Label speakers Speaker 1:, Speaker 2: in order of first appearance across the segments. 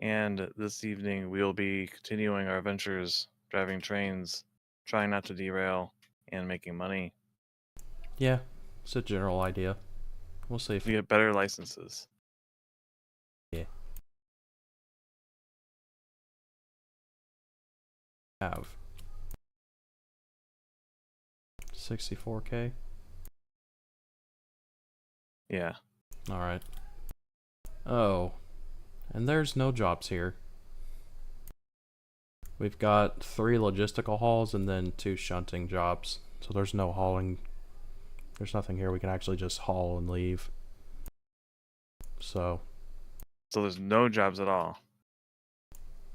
Speaker 1: and this evening we'll be continuing our adventures driving trains, trying not to derail, and making money.
Speaker 2: Yeah, it's a general idea. We'll see if
Speaker 1: We get better licenses.
Speaker 2: yeah. Have 64K.
Speaker 1: Yeah.
Speaker 2: All right. Oh, and there's no jobs here. We've got 3 logistical hauls and then 2 shunting jobs. So there's no hauling. There's nothing here we can actually just haul and leave. So
Speaker 1: So there's no jobs at all.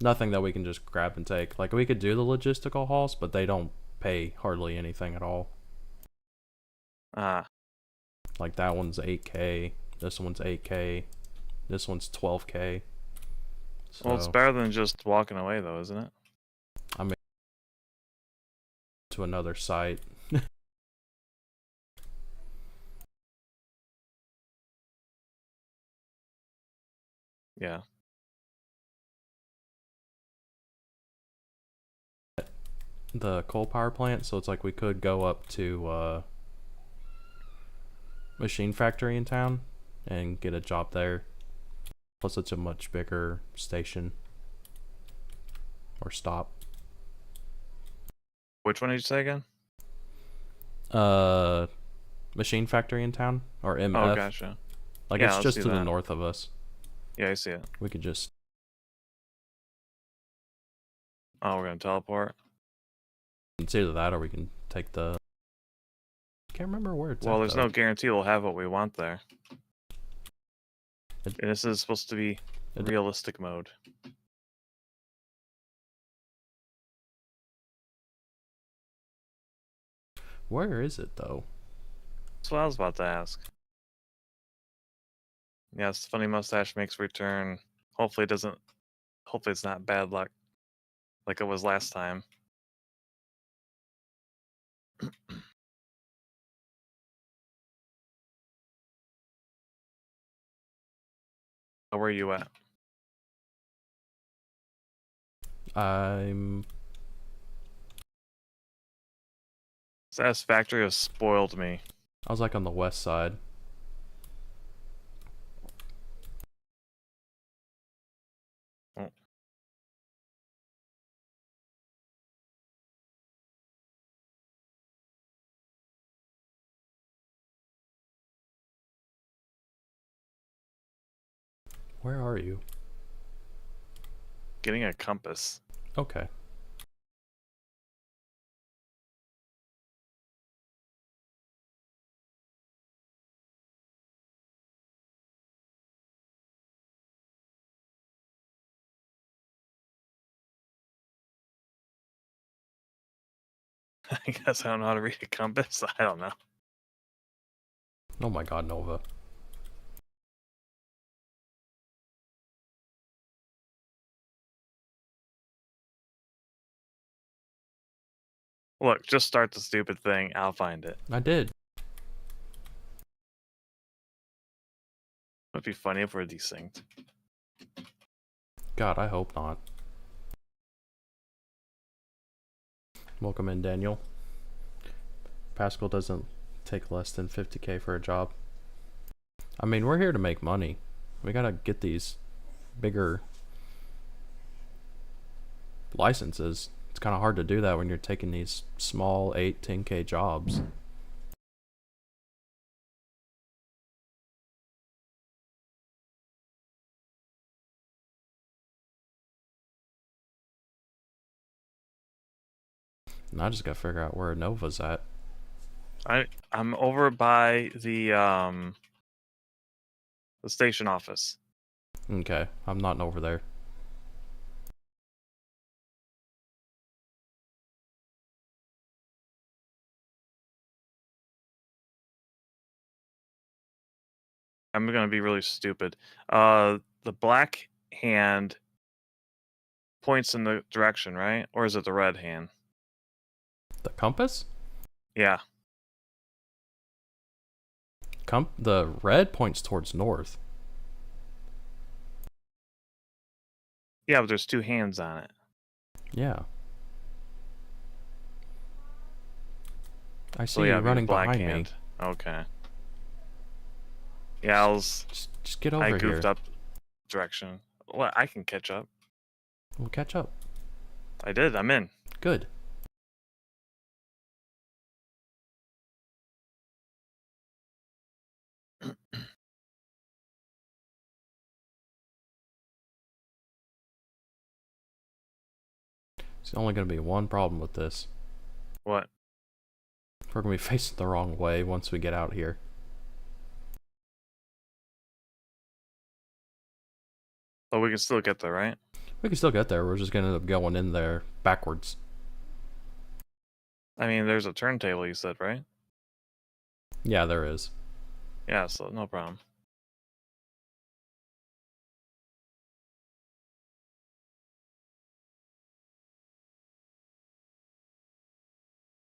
Speaker 2: nothing that we can just grab and take. Like, we could do the logistical hauls, but they don't pay hardly anything at all.
Speaker 1: Ah.
Speaker 2: Like, that one's 8K, this one's 8K, this one's 12K. So,
Speaker 1: Well, it's better than just walking away, though, isn't it?
Speaker 2: I mean, to another site.
Speaker 1: Yeah.
Speaker 2: The coal power plant, so it's like we could go up to machine factory in town and get a job there. Plus it's a much bigger station or stop.
Speaker 1: Which one did you say again?
Speaker 2: Machine factory in town, or MF.
Speaker 1: Oh, gotcha.
Speaker 2: Like,
Speaker 1: Yeah,
Speaker 2: it's
Speaker 1: let's
Speaker 2: just
Speaker 1: do
Speaker 2: to the
Speaker 1: that.
Speaker 2: north of us.
Speaker 1: Yeah, I see it.
Speaker 2: We could just
Speaker 1: Oh, we're gonna teleport.
Speaker 2: it's either that or we can take the can't remember where it's
Speaker 1: Well,
Speaker 2: at,
Speaker 1: there's
Speaker 2: though.
Speaker 1: no guarantee we'll have what we want there.
Speaker 2: It-
Speaker 1: And this is supposed to be
Speaker 2: it-
Speaker 1: realistic mode.
Speaker 2: Where is it, though?
Speaker 1: That's what I was about to ask. Yes, funny mustache makes return. Hopefully it's not bad luck like it was last time. Where are you at?
Speaker 2: I'm
Speaker 1: This factory has spoiled me.
Speaker 2: I was like on the west side.
Speaker 1: Oh.
Speaker 2: Where are you?
Speaker 1: Getting a compass.
Speaker 2: Okay.
Speaker 1: I guess I don't know how to read a compass. I don't know.
Speaker 2: Oh my god, Nova.
Speaker 1: Look, just start the stupid thing. I'll find it.
Speaker 2: I did.
Speaker 1: It'd be funny if we're desynced.
Speaker 2: God, I hope not. Welcome in, Daniel. Pascal doesn't take less than 50K for a job. I mean, we're here to make money. We gotta get these bigger licenses. It's kind of hard to do that when you're taking these small 8, 10K jobs. And I just gotta figure out where Nova's at.
Speaker 1: I'm over by the station office.
Speaker 2: Okay, I'm not over there.
Speaker 1: I'm gonna be really stupid. The black hand points in the direction, right? Or is it the red hand?
Speaker 2: The compass?
Speaker 1: Yeah.
Speaker 2: The red points towards north.
Speaker 1: Yeah, but there's two hands on it.
Speaker 2: Yeah. I
Speaker 1: So
Speaker 2: see
Speaker 1: yeah,
Speaker 2: you
Speaker 1: it'd be the
Speaker 2: running
Speaker 1: black
Speaker 2: behind me.
Speaker 1: hand. Okay. Yeah,
Speaker 2: Just get
Speaker 1: I
Speaker 2: over
Speaker 1: goofed
Speaker 2: here.
Speaker 1: up direction. Well, I can catch up.
Speaker 2: We'll catch up.
Speaker 1: I did. I'm in.
Speaker 2: Good. There's only going to be one problem with this.
Speaker 1: What?
Speaker 2: We're going to be facing the wrong way once we get out here.
Speaker 1: Oh, we can still get there, right?
Speaker 2: We can still get there. We're just going to end up going in there backwards.
Speaker 1: I mean, there's a turntable, you said, right?
Speaker 2: Yeah, there is.
Speaker 1: Yeah, so no problem.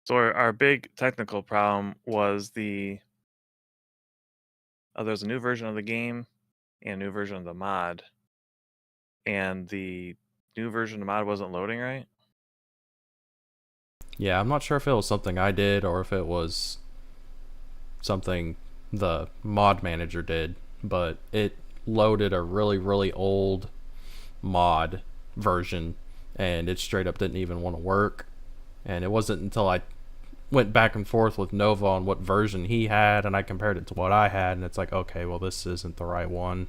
Speaker 1: So our big technical problem was there's a new version of the game and a new version of the mod, and the new version of the mod wasn't loading right.
Speaker 2: Yeah, I'm not sure if it was something I did or if it was something the mod manager did, but it loaded a really, really old mod version and it straight up didn't even want to work. And it wasn't until I went back and forth with Nova on what version he had and I compared it to what I had, and it's like, okay, well, this isn't the right one.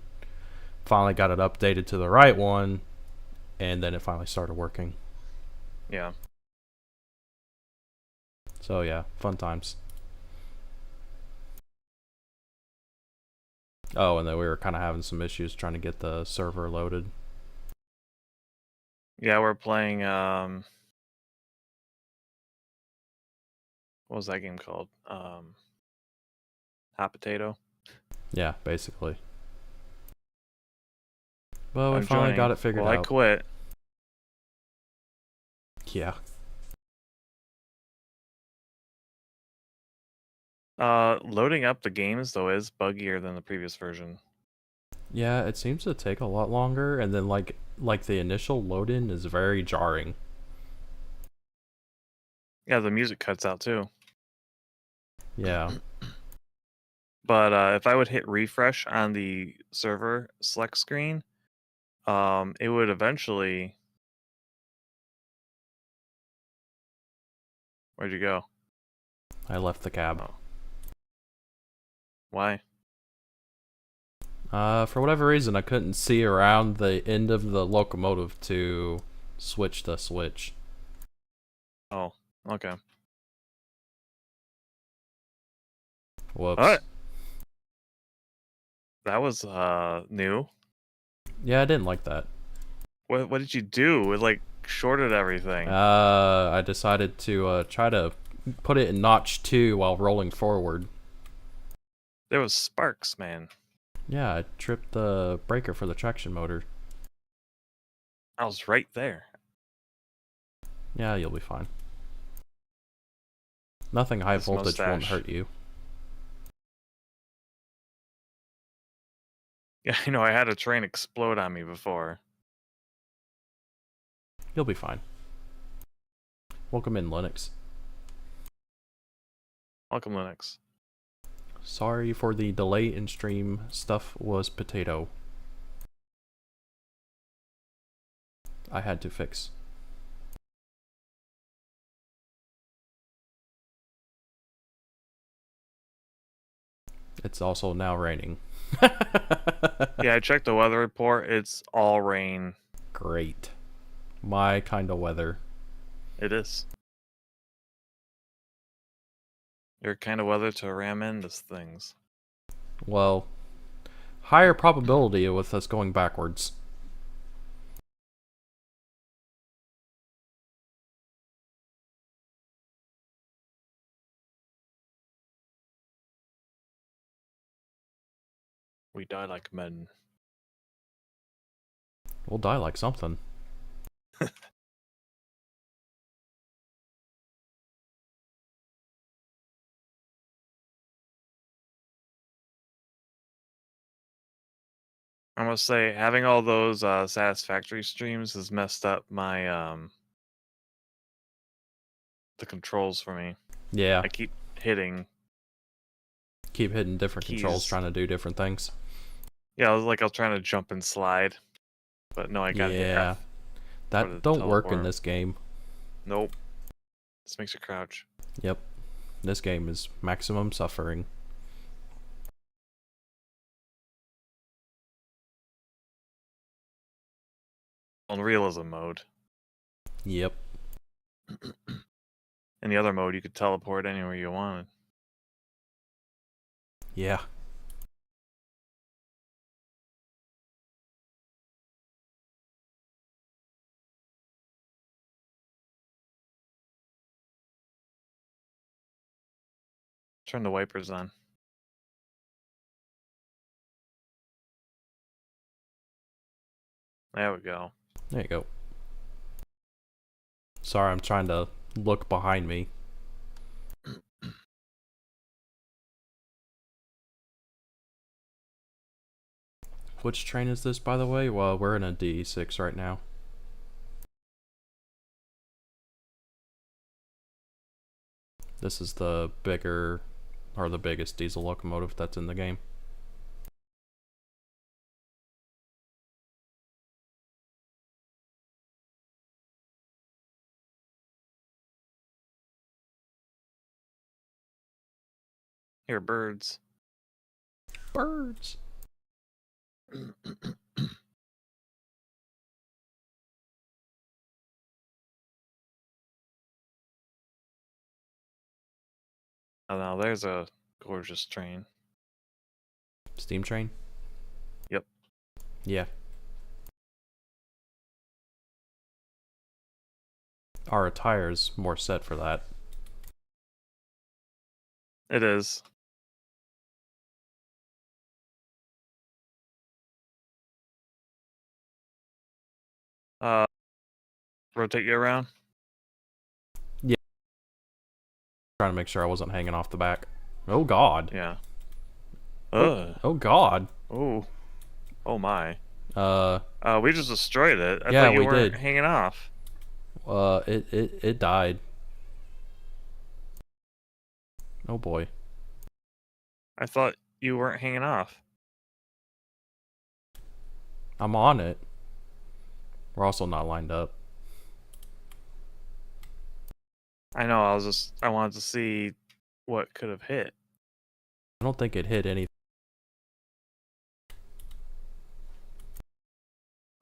Speaker 2: Finally got it updated to the right one, and then it finally started working.
Speaker 1: Yeah.
Speaker 2: So yeah, fun times. Oh, and then we were kind of having some issues trying to get the server loaded.
Speaker 1: Yeah, we're playing what was that game called? Hot Potato.
Speaker 2: Yeah, basically. Well, we
Speaker 1: I'm
Speaker 2: finally got
Speaker 1: joining.
Speaker 2: it figured
Speaker 1: Well, I
Speaker 2: out.
Speaker 1: quit.
Speaker 2: Yeah.
Speaker 1: Loading up the games though is buggier than the previous version.
Speaker 2: Yeah, it seems to take a lot longer, and then like the initial load in is very jarring.
Speaker 1: Yeah, the music cuts out too.
Speaker 2: Yeah.
Speaker 1: But if I would hit refresh on the server select screen, it would eventually. Where'd you go?
Speaker 2: I left the cab.
Speaker 1: Oh, why?
Speaker 2: For whatever reason, I couldn't see around the end of the locomotive to switch the switch.
Speaker 1: Oh, okay.
Speaker 2: Whoops.
Speaker 1: What? That was new.
Speaker 2: Yeah, I didn't like that.
Speaker 1: What did you do? It like shorted everything.
Speaker 2: I decided to try to put it in notch 2 while rolling forward.
Speaker 1: There was sparks, man.
Speaker 2: Yeah, I tripped the breaker for the traction motor.
Speaker 1: I was right there.
Speaker 2: Yeah, you'll be fine. Nothing high
Speaker 1: This
Speaker 2: voltage won't
Speaker 1: mustache.
Speaker 2: hurt you.
Speaker 1: Yeah, I had a train explode on me before.
Speaker 2: You'll be fine. Welcome in, Linux.
Speaker 1: Welcome, Linux.
Speaker 2: Sorry for the delay in stream. Stuff was potato. I had to fix. It's also now raining.
Speaker 1: Yeah, I checked the weather report. It's all rain.
Speaker 2: Great. My kind of weather.
Speaker 1: It is. Your kind of weather to ram into things.
Speaker 2: Well, higher probability with us going backwards.
Speaker 1: We die like men.
Speaker 2: We'll die like something.
Speaker 1: I must say, having all those satisfactory streams has messed up my the controls for me.
Speaker 2: Yeah.
Speaker 1: I keep hitting
Speaker 2: Hitting different controls,
Speaker 1: keys.
Speaker 2: trying to do different things.
Speaker 1: Yeah, I was trying to jump and slide, but no, I gotta hit
Speaker 2: Yeah.
Speaker 1: F for the
Speaker 2: That don't work in
Speaker 1: teleport.
Speaker 2: this game.
Speaker 1: Nope. This makes you crouch.
Speaker 2: Yep. This game is maximum suffering.
Speaker 1: On realism mode.
Speaker 2: Yep.
Speaker 1: In the other mode, you could teleport anywhere you wanted.
Speaker 2: Yeah.
Speaker 1: Turn the wipers on. There we go.
Speaker 2: There you go. Sorry, I'm trying to look behind me. Which train is this, by the way? Well, we're in a D6 right now. This is the bigger, or the biggest diesel locomotive that's in the game.
Speaker 1: Here, birds.
Speaker 2: Birds!
Speaker 1: Oh, now there's a gorgeous train.
Speaker 2: Steam train?
Speaker 1: Yep.
Speaker 2: Yeah. Our attire's more set for that.
Speaker 1: It is. Rotate you around?
Speaker 2: Yeah. Trying to make sure I wasn't hanging off the back. Oh god.
Speaker 1: Yeah.
Speaker 2: Oh god.
Speaker 1: Oh. Oh my.
Speaker 2: Uh,
Speaker 1: we just destroyed it. I
Speaker 2: yeah,
Speaker 1: thought you
Speaker 2: we
Speaker 1: weren't
Speaker 2: did.
Speaker 1: hanging off.
Speaker 2: It died. Oh boy.
Speaker 1: I thought you weren't hanging off.
Speaker 2: I'm on it. We're also not lined up.
Speaker 1: I know, I wanted to see what could have hit.
Speaker 2: I don't think it hit anything.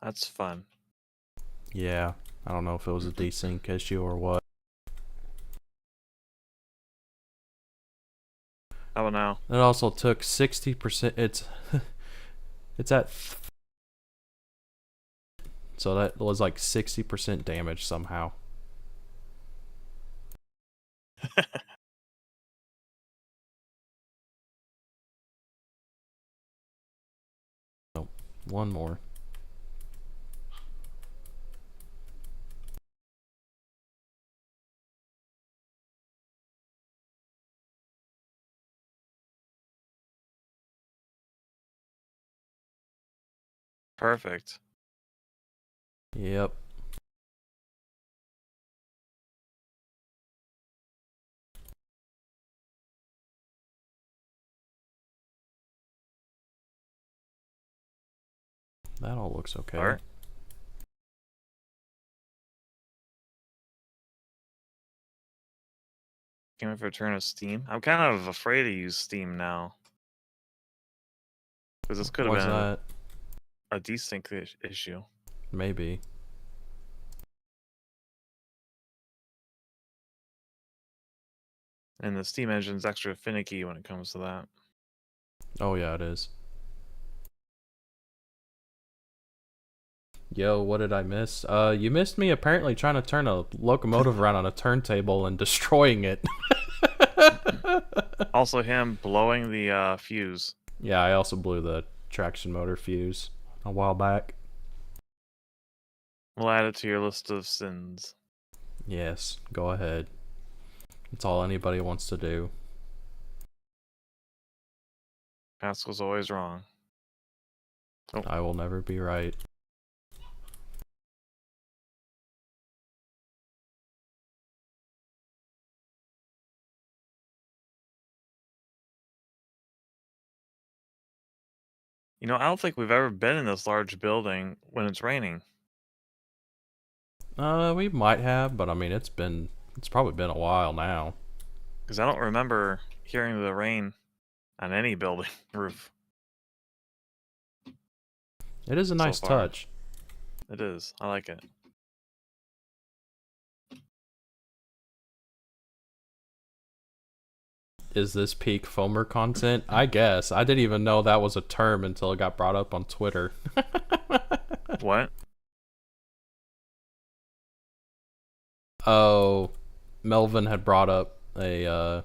Speaker 1: That's fun.
Speaker 2: Yeah. I don't know if it was a desync issue or what.
Speaker 1: How about now?
Speaker 2: It also took 60%. It's at. So that was like 60% damage somehow. Oh, one more.
Speaker 1: Perfect.
Speaker 2: Yep. That all looks okay.
Speaker 1: Alright. Came in for a turn of Steam. I'm kind of afraid to use Steam now. Because this could have
Speaker 2: Why's
Speaker 1: been
Speaker 2: that?
Speaker 1: a desync issue.
Speaker 2: Maybe.
Speaker 1: And the Steam engine's extra finicky when it comes to that.
Speaker 2: Oh yeah, it is. Yo, what did I miss? You missed me apparently trying to turn a locomotive around on a turntable and destroying it.
Speaker 1: Also him blowing the fuse.
Speaker 2: Yeah, I also blew the traction motor fuse a while back.
Speaker 1: We'll add it to your list of sins.
Speaker 2: Yes, go ahead. It's all anybody wants to do.
Speaker 1: Pascal's always wrong. Oh.
Speaker 2: I will never be right.
Speaker 1: You know, I don't think we've ever been in this large building when it's raining.
Speaker 2: We might have, but I mean, it's probably been a while now.
Speaker 1: Because I don't remember hearing the rain on any building roof.
Speaker 2: It is a nice touch.
Speaker 1: It is. I like it.
Speaker 2: Is this peak foamer content? I guess. I didn't even know that was a term until it got brought up on Twitter.
Speaker 1: What?
Speaker 2: Oh, Melvin had brought up a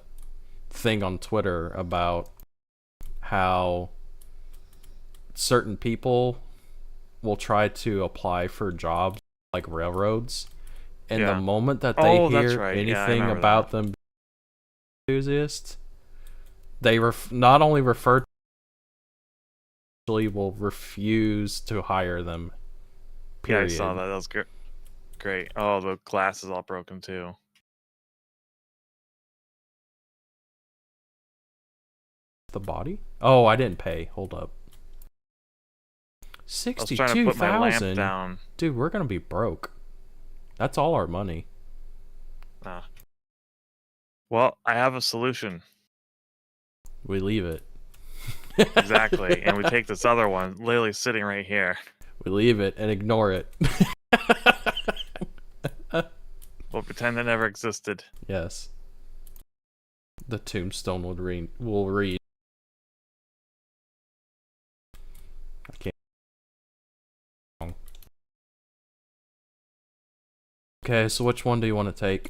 Speaker 2: thing on Twitter about how certain people will try to apply for jobs like railroads, and the moment that they hear anything about them enthusiasts, they not only refer to, actually will refuse to hire them. Period.
Speaker 1: Yeah, I saw that. That was great. Oh, the glass is all broken too.
Speaker 2: The body? Oh, I didn't pay. Hold up. 62,000. Dude, we're gonna be broke. That's all our money.
Speaker 1: Well, I have a solution.
Speaker 2: We leave it.
Speaker 1: Exactly, and we take this other one, literally sitting right here.
Speaker 2: We leave it and ignore it.
Speaker 1: We'll pretend it never existed.
Speaker 2: Yes. The tombstone will read. I can't. Okay, so which one do you want to take?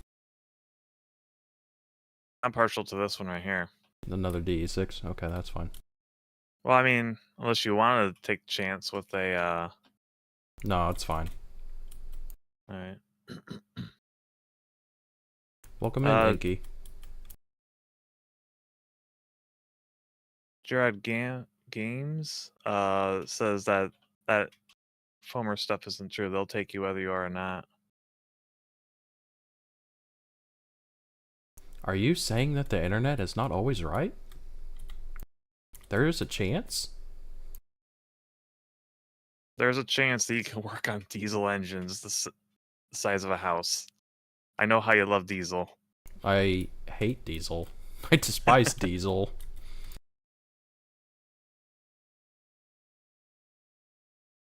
Speaker 1: I'm partial to this one right here.
Speaker 2: Another DE6? Okay, that's fine.
Speaker 1: Well, I mean, unless you wanted to take a chance with a,
Speaker 2: No, it's fine.
Speaker 1: Alright.
Speaker 2: Welcome in, Yankee.
Speaker 1: Gerard Games says that foamer stuff isn't true. They'll take you whether you are or not.
Speaker 2: Are you saying that the internet is not always right? There is a chance?
Speaker 1: There's a chance that you can work on diesel engines the size of a house. I know how you love diesel.
Speaker 2: I hate diesel. I despise diesel.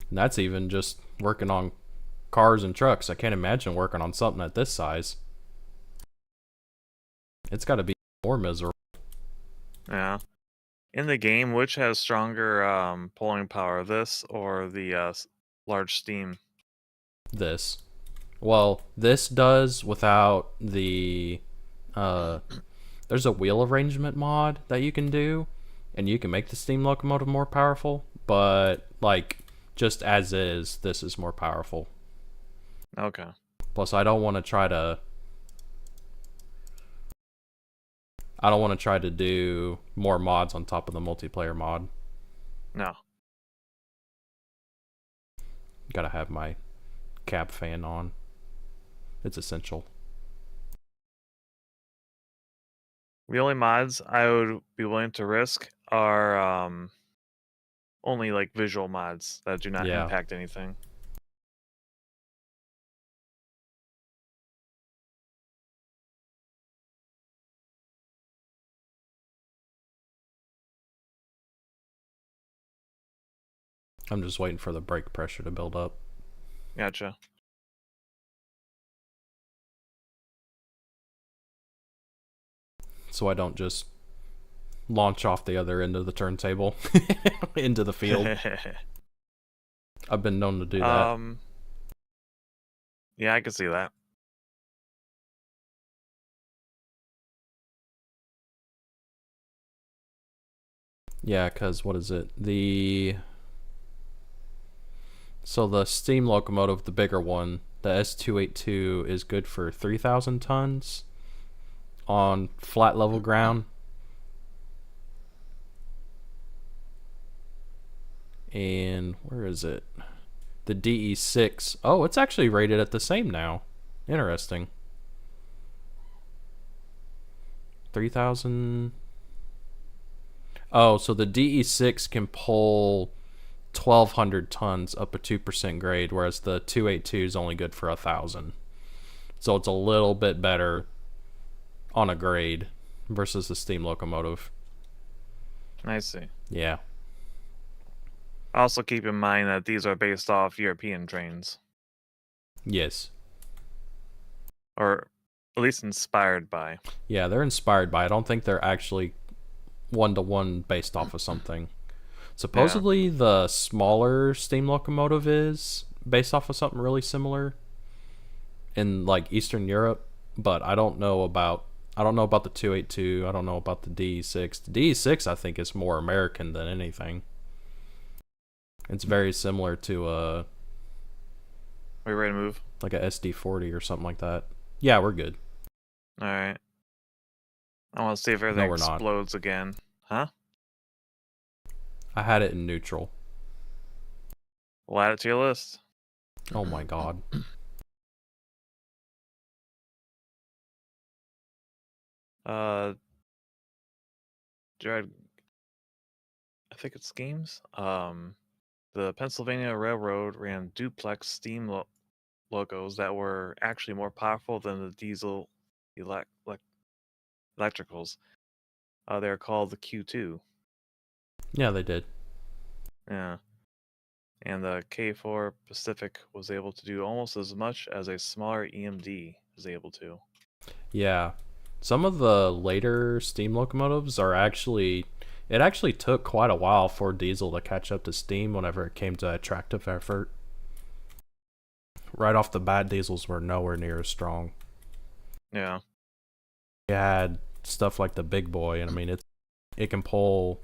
Speaker 2: And that's even just working on cars and trucks. I can't imagine working on something at this size. It's got to be more miserable.
Speaker 1: Yeah. In the game, which has stronger pulling power, this or the large steam?
Speaker 2: This. Well, this does without the... there's a wheel arrangement mod that you can do, and you can make the steam locomotive more powerful, but, like, just as is, this is more powerful.
Speaker 1: Okay.
Speaker 2: Plus, I don't want to try to do more mods on top of the multiplayer mod.
Speaker 1: No.
Speaker 2: Gotta have my cab fan on. It's essential.
Speaker 1: The only mods I would be willing to risk are only like visual mods that do not impact anything.
Speaker 2: I'm just waiting for the brake pressure to build up.
Speaker 1: Gotcha.
Speaker 2: So I don't just launch off the other end of the turntable into the field. I've been known to do that.
Speaker 1: Yeah, I can see that.
Speaker 2: Yeah, because what is it? So the steam locomotive, the bigger one, the S282, is good for 3,000 tons on flat level ground. And where is it? The DE6. Oh, it's actually rated at the same now. Interesting. 3,000. Oh, so the DE6 can pull 1,200 tons up a 2% grade, whereas the 282 is only good for 1,000. So it's a little bit better on a grade versus the steam locomotive.
Speaker 1: I see.
Speaker 2: Yeah.
Speaker 1: Also keep in mind that these are based off European trains.
Speaker 2: Yes.
Speaker 1: Or at least inspired by.
Speaker 2: Yeah, they're inspired by. I don't think they're actually one-to-one based off of something. Supposedly the smaller steam locomotive is based off of something really similar in like Eastern Europe, but I don't know about the 282. I don't know about the DE6. The DE6 I think is more American than anything. It's very similar to
Speaker 1: Are we ready to move?
Speaker 2: like a SD40 or something like that. Yeah, we're good.
Speaker 1: All right. I want to see if everything explodes again. Huh?
Speaker 2: I had it in neutral.
Speaker 1: We'll add it to your list.
Speaker 2: Oh my god.
Speaker 1: Jared, I think it's games. The Pennsylvania Railroad ran duplex steam locos that were actually more powerful than the diesel electricals. They're called the Q2.
Speaker 2: Yeah, they did.
Speaker 1: Yeah. And the K4 Pacific was able to do almost as much as a smaller EMD was able to.
Speaker 2: Yeah. Some of the later steam locomotives are actually... It actually took quite a while for diesel to catch up to steam whenever it came to attractive effort. Right off the bat, diesels were nowhere near as strong.
Speaker 1: Yeah.
Speaker 2: You had stuff like the Big Boy, and I mean, it can pull,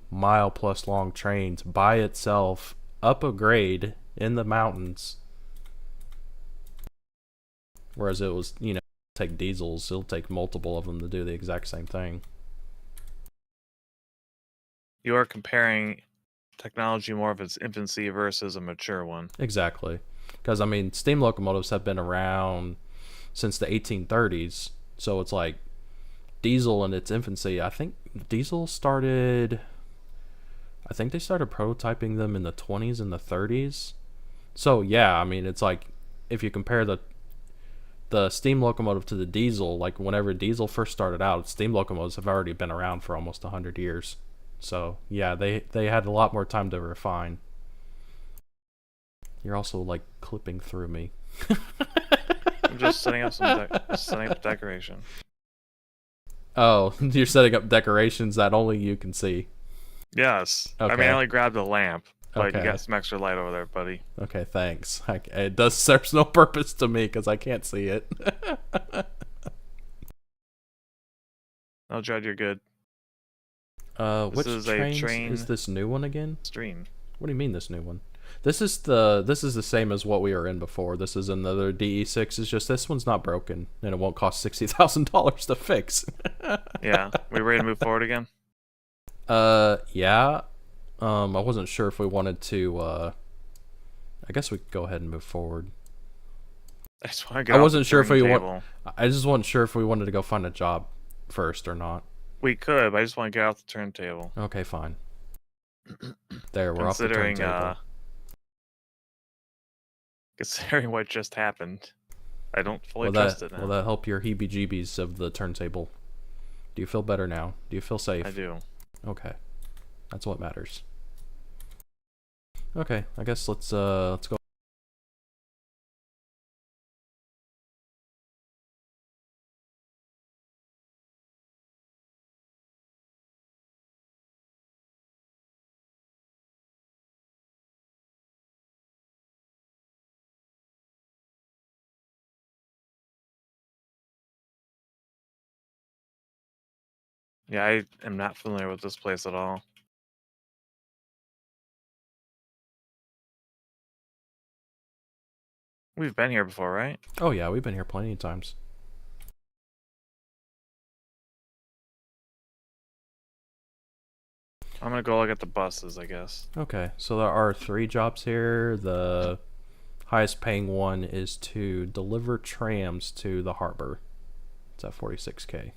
Speaker 2: mile-plus long trains by itself up a grade in the mountains. Whereas it was, take diesels, it'll take multiple of them to do the exact same thing.
Speaker 1: You are comparing technology more of its infancy versus a mature one.
Speaker 2: Exactly. Because, I mean, steam locomotives have been around since the 1830s. So it's like diesel in its infancy. I think they started prototyping them in the 20s and the 30s. So, yeah, I mean, it's like if you compare the steam locomotive to the diesel, like whenever diesel first started out, steam locomotives have already been around for almost 100 years. So, yeah, they had a lot more time to refine. You're also, like, clipping through me.
Speaker 1: I'm just setting up decoration.
Speaker 2: Oh, you're setting up decorations that only you can see.
Speaker 1: Yes.
Speaker 2: Okay.
Speaker 1: I mean, I only grabbed a lamp, but
Speaker 2: Okay.
Speaker 1: you got some extra light over there, buddy.
Speaker 2: Okay, thanks. It does serve no purpose to me because I can't see it.
Speaker 1: No, Judd, you're good.
Speaker 2: Which train is this new one again?
Speaker 1: Stream.
Speaker 2: What do you mean this new one? This is the same as what we were in before. This is another DE6. It's just this one's not broken and it won't cost $60,000 to fix.
Speaker 1: Yeah. We ready to move forward again?
Speaker 2: Yeah. I wasn't sure if we wanted to. I guess we could go ahead and move forward.
Speaker 1: I just want to go.
Speaker 2: I wasn't sure if we want. I just wasn't sure if we wanted to go find a job first or not.
Speaker 1: We could, but I just want to get off the turntable.
Speaker 2: Okay, fine. There, we're off the turntable.
Speaker 1: Considering what just happened, I don't fully trust it now.
Speaker 2: Will that help your heebie-jeebies of the turntable? Do you feel better now? Do you feel safe?
Speaker 1: I do.
Speaker 2: Okay, that's what matters. Okay, I guess let's go.
Speaker 1: Yeah, I am not familiar with this place at all. We've been here before, right?
Speaker 2: Oh yeah, we've been here plenty of times.
Speaker 1: I'm gonna go look at the buses, I guess.
Speaker 2: Okay, so there are 3 jobs here. The highest paying one is to deliver trams to the harbor. It's at 46K.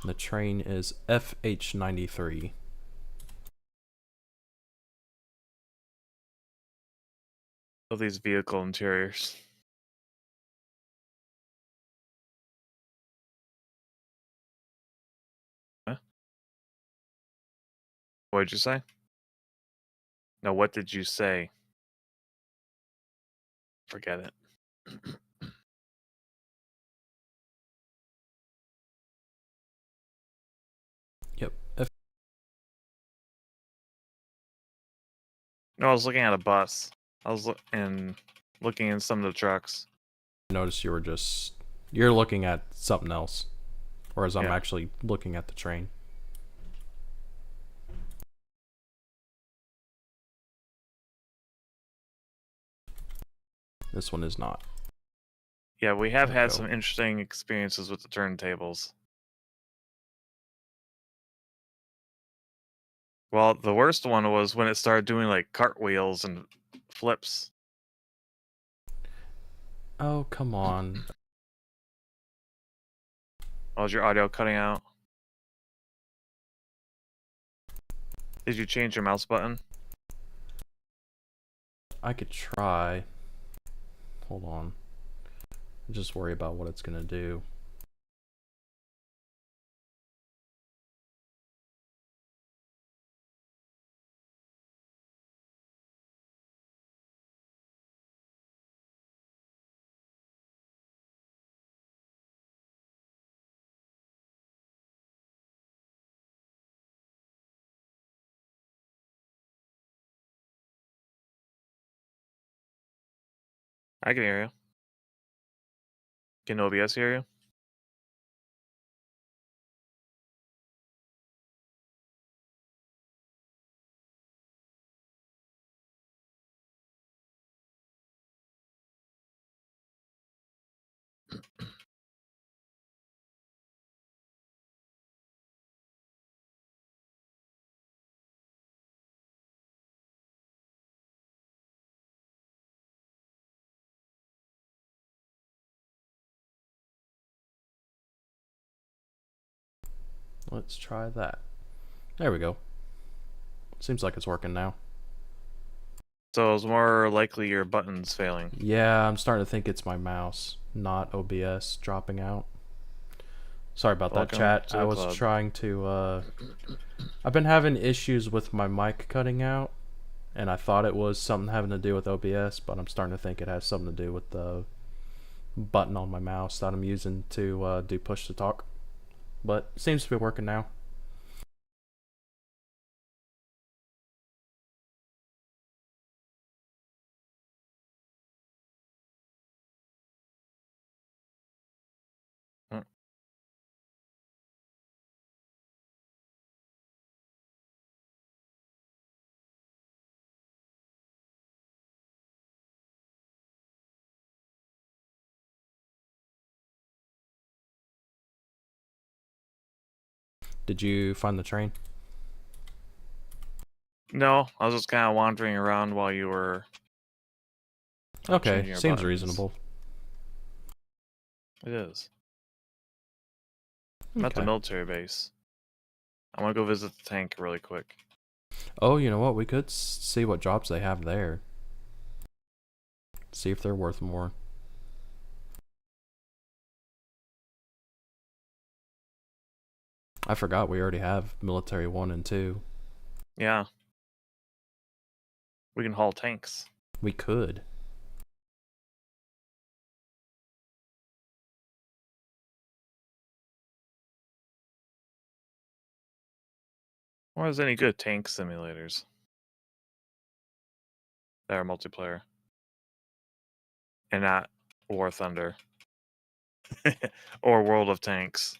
Speaker 2: The train is FH93.
Speaker 1: All these vehicle interiors. Huh? What did you say? No, what did you say? Forget it.
Speaker 2: Yep.
Speaker 1: No, I was looking at a bus. I was looking in some of the trucks.
Speaker 2: Notice you're looking at something else, whereas I'm
Speaker 1: Yeah.
Speaker 2: actually looking at the train. This one is not.
Speaker 1: Yeah, we have
Speaker 2: There we
Speaker 1: had
Speaker 2: go.
Speaker 1: some interesting experiences with the turntables. Well, the worst one was when it started doing like cartwheels and flips.
Speaker 2: Oh, come on.
Speaker 1: Oh, is your audio cutting out? Did you change your mouse button?
Speaker 2: I could try. Hold on. Just worry about what it's gonna do.
Speaker 1: I can hear you. Can OBS hear you?
Speaker 2: Let's try that. There we go. Seems like it's working now.
Speaker 1: So it's more likely your button's failing.
Speaker 2: Yeah, I'm starting to think it's my mouse, not OBS dropping out. Sorry about that,
Speaker 1: Welcome
Speaker 2: chat.
Speaker 1: to
Speaker 2: I
Speaker 1: the
Speaker 2: was
Speaker 1: club.
Speaker 2: trying to, I've been having issues with my mic cutting out, and I thought it was something having to do with OBS, but I'm starting to think it has something to do with the button on my mouse that I'm using to do push to talk. But it seems to be working now.
Speaker 1: Hmm.
Speaker 2: Did you find the train?
Speaker 1: No, I was just kind of wandering around while you were
Speaker 2: Okay,
Speaker 1: changing your
Speaker 2: seems
Speaker 1: buttons.
Speaker 2: reasonable.
Speaker 1: It is. I'm at the
Speaker 2: Okay.
Speaker 1: military base. I want to go visit the tank really quick.
Speaker 2: Oh, you know what? We could see what jobs they have there. See if they're worth more. I forgot we already have military 1 and 2.
Speaker 1: Yeah. We can haul tanks.
Speaker 2: We could.
Speaker 1: Or is any good tank simulators that are multiplayer and not War Thunder or World of Tanks?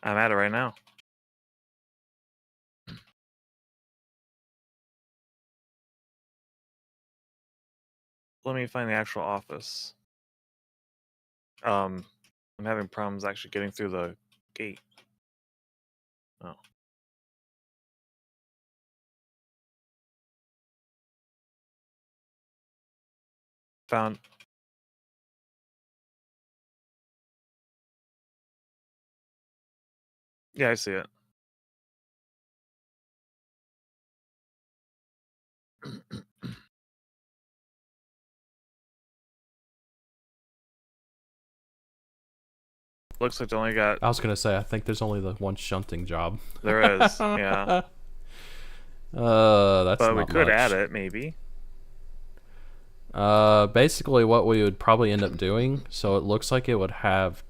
Speaker 1: I'm at it right now. let me find the actual office. I'm having problems actually getting through the gate. Oh. Found. Yeah, I see it. Looks like they only got.
Speaker 2: I was gonna say, I think there's only the one shunting job.
Speaker 1: There is, yeah.
Speaker 2: That's
Speaker 1: But we
Speaker 2: not
Speaker 1: could
Speaker 2: much.
Speaker 1: add it, maybe.
Speaker 2: Basically what we would probably end up doing, so it looks like it would have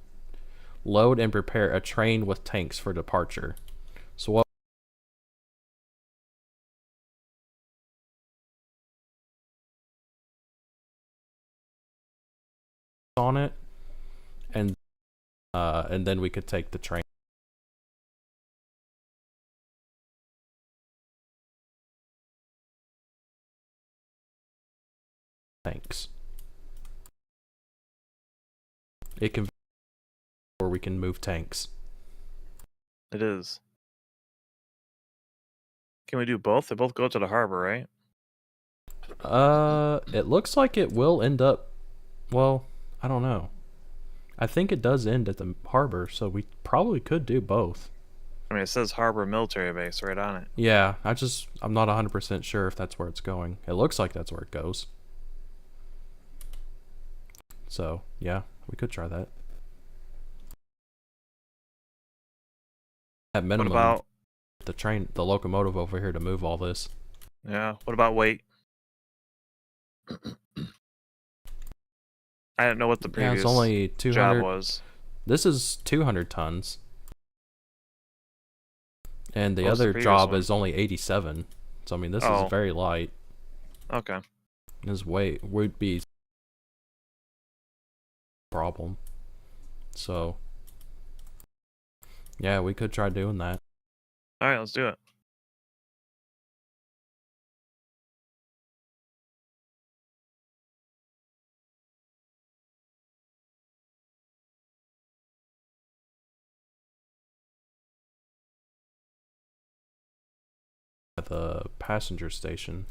Speaker 2: load and prepare a train with tanks for departure. So what on it, and then we could take the train. Tanks. It can, or we can move tanks.
Speaker 1: It is. Can we do both? They both go to the harbor, right?
Speaker 2: It looks like it will end up. Well, I don't know. I think it does end at the harbor, so we probably could do both.
Speaker 1: I mean, it says harbor military base right on it.
Speaker 2: Yeah, I'm not 100% sure if that's where it's going. It looks like that's where it goes. So, yeah, we could try that. At minimum,
Speaker 1: What about
Speaker 2: the locomotive over here to move all this.
Speaker 1: Yeah. What about weight? I didn't know what the
Speaker 2: Yeah,
Speaker 1: previous
Speaker 2: it's only
Speaker 1: job
Speaker 2: 200.
Speaker 1: was.
Speaker 2: This is 200 tons. And the
Speaker 1: What was the
Speaker 2: other
Speaker 1: previous
Speaker 2: job
Speaker 1: one?
Speaker 2: is only 87. So, I mean, this
Speaker 1: Oh.
Speaker 2: is very light.
Speaker 1: Okay.
Speaker 2: This weight would be problem. So, yeah, we could try doing that.
Speaker 1: All right, let's do it.
Speaker 2: At the passenger station.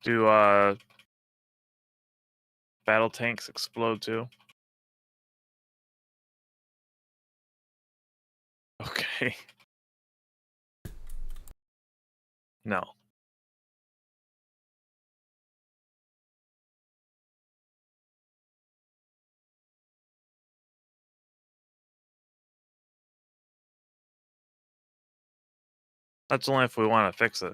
Speaker 1: Do battle tanks explode too? Okay. No. That's only if we want to fix it.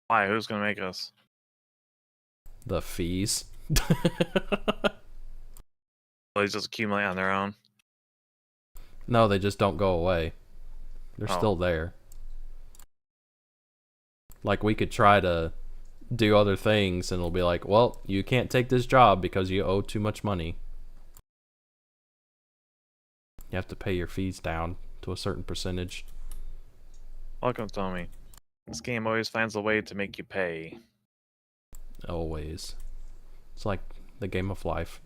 Speaker 1: Why? Who's gonna make us?
Speaker 2: The fees.
Speaker 1: Well, they just accumulate on their own.
Speaker 2: No, they just don't go away. They're
Speaker 1: Oh.
Speaker 2: still there. Like, we could try to do other things and it'll be like, well, you can't take this job because you owe too much money. You have to pay your fees down to a certain percentage.
Speaker 1: Welcome, Tommy. This game always finds a way to make you pay.
Speaker 2: Always. It's like the game of life.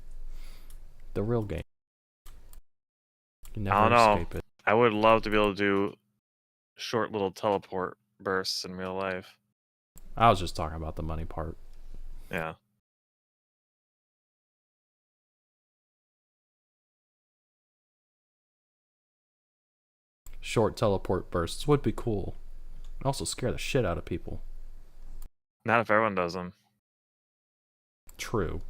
Speaker 2: The real game. You never
Speaker 1: I don't know.
Speaker 2: escape it.
Speaker 1: I would love to be able to do short little teleport bursts in real life.
Speaker 2: I was just talking about the money part.
Speaker 1: Yeah.
Speaker 2: Short teleport bursts would be cool. It'd also scare the shit out of people.
Speaker 1: Not if everyone does them.
Speaker 2: True.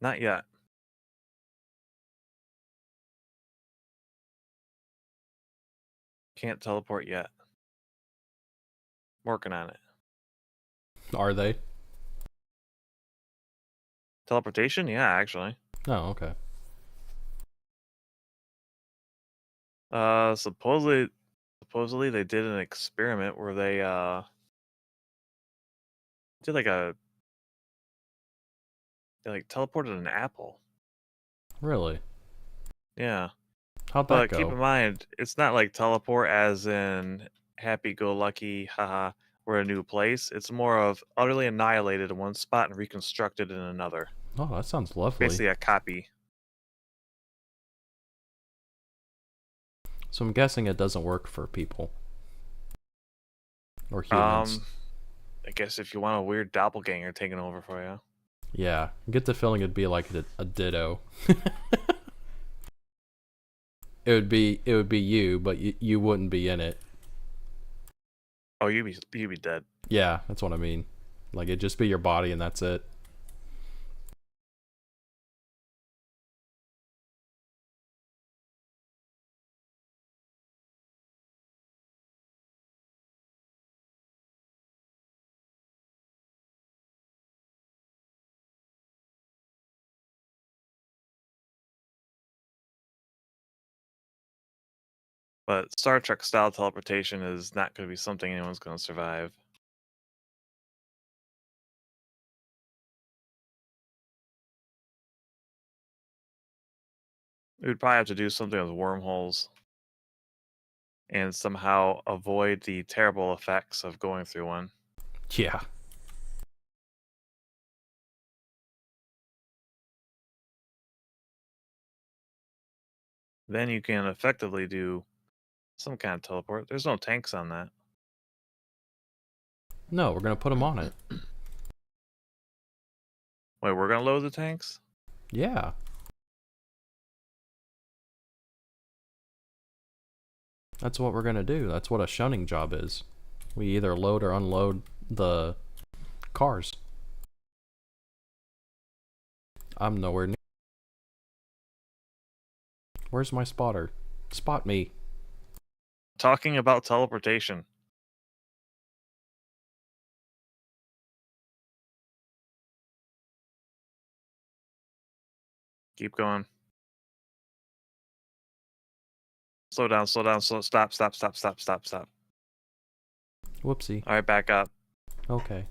Speaker 1: Not yet. Can't teleport yet. Working on it.
Speaker 2: Are they?
Speaker 1: Teleportation? Yeah, actually.
Speaker 2: Oh, okay.
Speaker 1: Supposedly they did an experiment where they did they like teleported an apple.
Speaker 2: Really?
Speaker 1: Yeah.
Speaker 2: How'd that
Speaker 1: But keep
Speaker 2: go?
Speaker 1: in mind, it's not like teleport as in happy-go-lucky, haha, we're a new place. It's more of utterly annihilated in one spot and reconstructed in another.
Speaker 2: Oh, that sounds lovely.
Speaker 1: Basically a copy.
Speaker 2: So I'm guessing it doesn't work for people or humans.
Speaker 1: Um, I guess if you want a weird doppelganger taking over for you.
Speaker 2: Yeah, I get the feeling it'd be like a ditto. It would be you, but you wouldn't be in it.
Speaker 1: Oh, you'd be dead.
Speaker 2: Yeah, that's what I mean. Like it'd just be your body and that's it.
Speaker 1: But Star Trek style teleportation is not going to be something anyone's going to survive. We'd probably have to do something with wormholes and somehow avoid the terrible effects of going through one.
Speaker 2: Yeah.
Speaker 1: Then you can effectively do some kind of teleport. There's no tanks on that.
Speaker 2: No, we're gonna put them on it.
Speaker 1: Wait, we're going to load the tanks?
Speaker 2: Yeah. That's what we're gonna do. That's what a shunning job is. We either load or unload the cars. I'm nowhere near. Where's my spotter? Spot me.
Speaker 1: Talking about teleportation. Keep going. Slow down, stop.
Speaker 2: Whoopsie.
Speaker 1: All right, back up.
Speaker 2: Okay.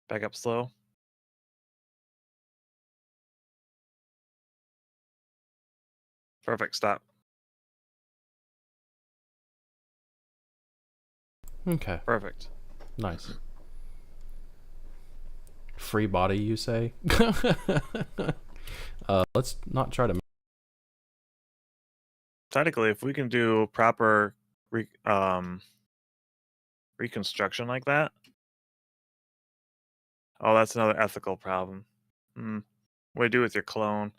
Speaker 1: Back up slow. Perfect, stop.
Speaker 2: Okay.
Speaker 1: Perfect.
Speaker 2: Nice. Free body, you say? Let's not try to.
Speaker 1: Technically, if we can do proper reconstruction like that, oh, that's another ethical problem. What do you do with your clone?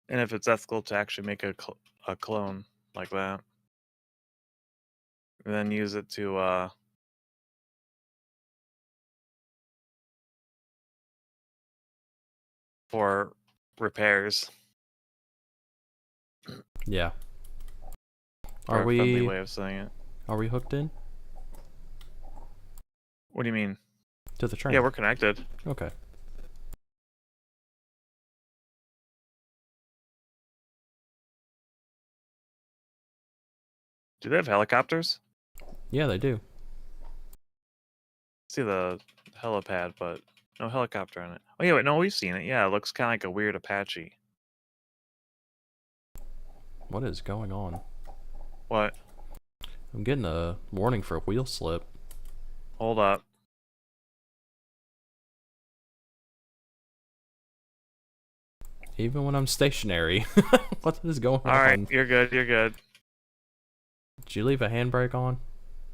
Speaker 1: And if it's ethical to actually make a clone like that, and then use it to for repairs
Speaker 2: Yeah.
Speaker 1: for
Speaker 2: Are
Speaker 1: a friendly
Speaker 2: we?
Speaker 1: way of saying it.
Speaker 2: Are we hooked in
Speaker 1: What do you mean?
Speaker 2: to the train?
Speaker 1: Yeah, we're connected.
Speaker 2: Okay.
Speaker 1: Do they have helicopters?
Speaker 2: Yeah, they do.
Speaker 1: See the helipad, but no helicopter on it. Oh yeah, wait, no, we've seen it. Yeah, it looks kind of like a weird Apache.
Speaker 2: What is going on?
Speaker 1: What?
Speaker 2: I'm getting a warning for a wheel slip.
Speaker 1: Hold up.
Speaker 2: Even when I'm stationary. What is going
Speaker 1: All right,
Speaker 2: on?
Speaker 1: you're good. You're good.
Speaker 2: Did you leave a handbrake on?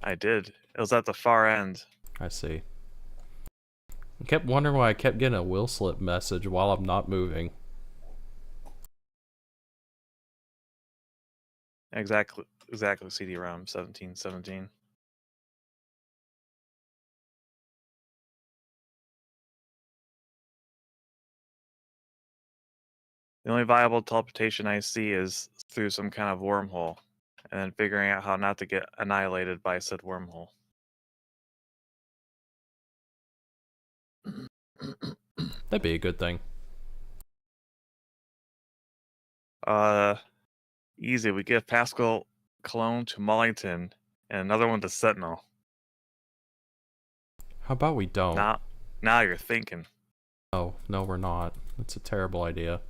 Speaker 1: I did. It was at the far end.
Speaker 2: I see. I kept wondering why I kept getting a wheel slip message while I'm not moving.
Speaker 1: Exactly. CD-ROM 1717. The only viable teleportation I see is through some kind of wormhole, and then figuring out how not to get annihilated by said wormhole.
Speaker 2: That'd be a good thing.
Speaker 1: Easy. We give Pascal clone to Mullington and another one to Sentinel.
Speaker 2: How about we don't?
Speaker 1: Now you're thinking.
Speaker 2: No, we're not. That's a terrible idea.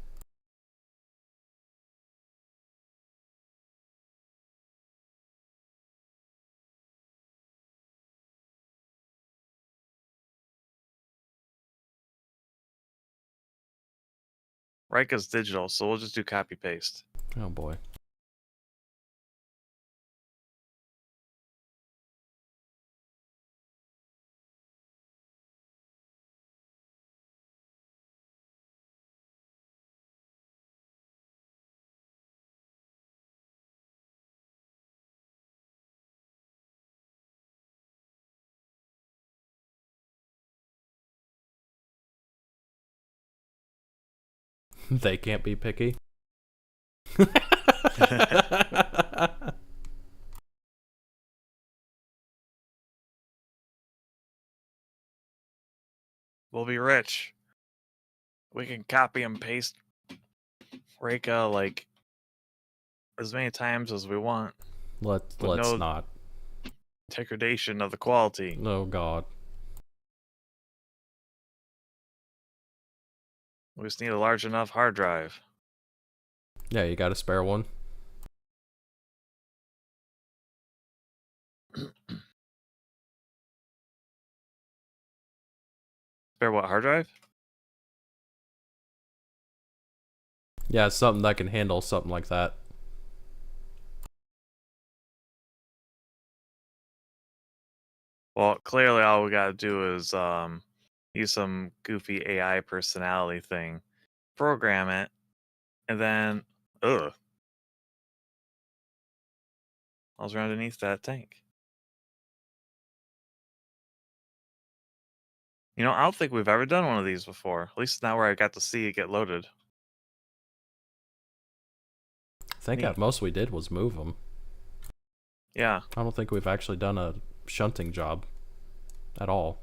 Speaker 1: Rika's digital, so we'll just do copy paste.
Speaker 2: Oh boy. They can't be picky.
Speaker 1: We'll be rich. We can copy and paste Rika like as many times as we want.
Speaker 2: Let's
Speaker 1: no
Speaker 2: not.
Speaker 1: Degradation of the quality.
Speaker 2: Oh god.
Speaker 1: We just need a large enough hard drive.
Speaker 2: Yeah, you got a spare one?
Speaker 1: Spare what, hard drive?
Speaker 2: Yeah, something that can handle something like that.
Speaker 1: Well, clearly all we gotta do is use some goofy AI personality thing, program it, and then I was underneath that tank. You know, I don't think we've ever done one of these before. At least not where I got to see it get loaded.
Speaker 2: I think
Speaker 1: Neat.
Speaker 2: at most we did was move them.
Speaker 1: Yeah.
Speaker 2: I don't think we've actually done a shunting job at all.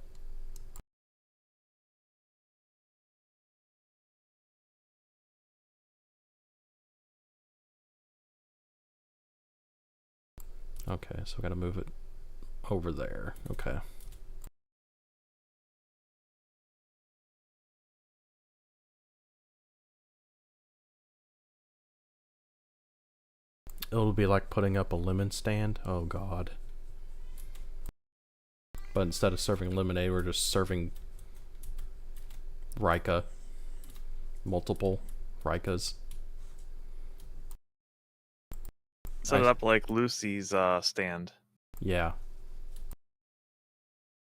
Speaker 2: Okay, so we gotta move it over there. Okay. It'll be like putting up a lemon stand. Oh god. But instead of serving lemonade, we're just serving Rika. Multiple Rikas.
Speaker 1: Set it up like Lucy's stand.
Speaker 2: Yeah.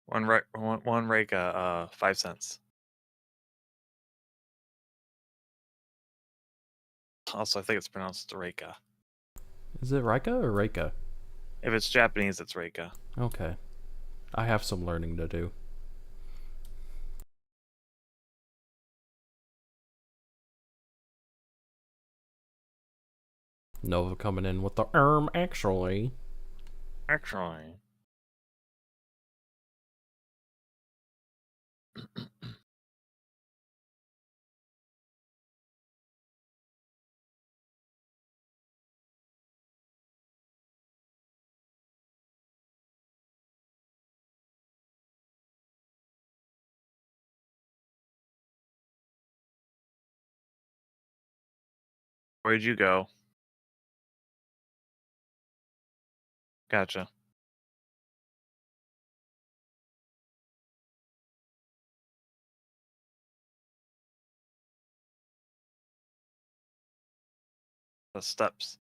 Speaker 1: One Rika, 5 cents. Also, I think it's pronounced Reika.
Speaker 2: Is it Rika or Reika?
Speaker 1: If it's Japanese, it's Reika.
Speaker 2: Okay. I have some learning to do. Nova coming in with the actually.
Speaker 1: Actually. Where'd you go? Gotcha. The steps.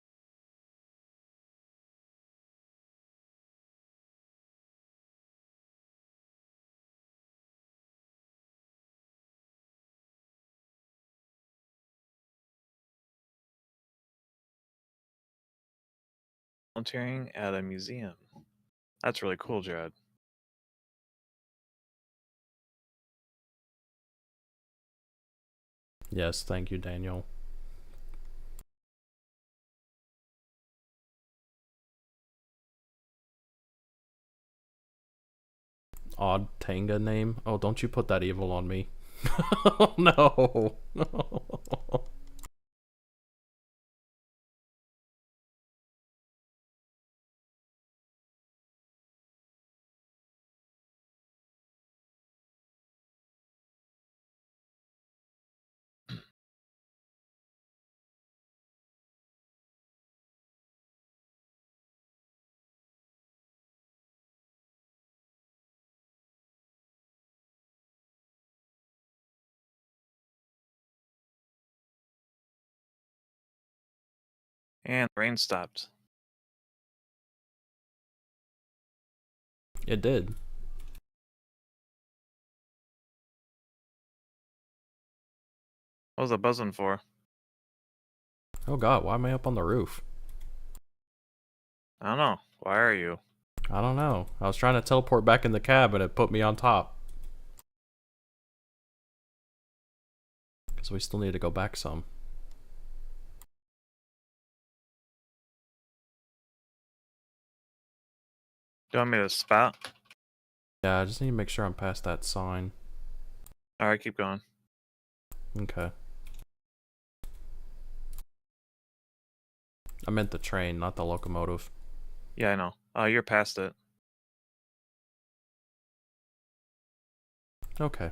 Speaker 1: Volunteering at a museum. That's really cool, Jared.
Speaker 2: Yes, thank you, Daniel. Odd Tanga name. Oh, don't you put that evil on me. Oh no.
Speaker 1: And the rain stopped.
Speaker 2: It did.
Speaker 1: What was I buzzing for?
Speaker 2: Oh god, why am I up on the roof?
Speaker 1: I don't know. Why are you?
Speaker 2: I don't know. I was trying to teleport back in the cab and it put me on top. So we still need to go back some.
Speaker 1: Do you want me to spout?
Speaker 2: Yeah, I just need to make sure I'm past that sign.
Speaker 1: Alright, keep going.
Speaker 2: Okay. I meant the train, not the locomotive.
Speaker 1: Yeah, I know. You're past it.
Speaker 2: Okay.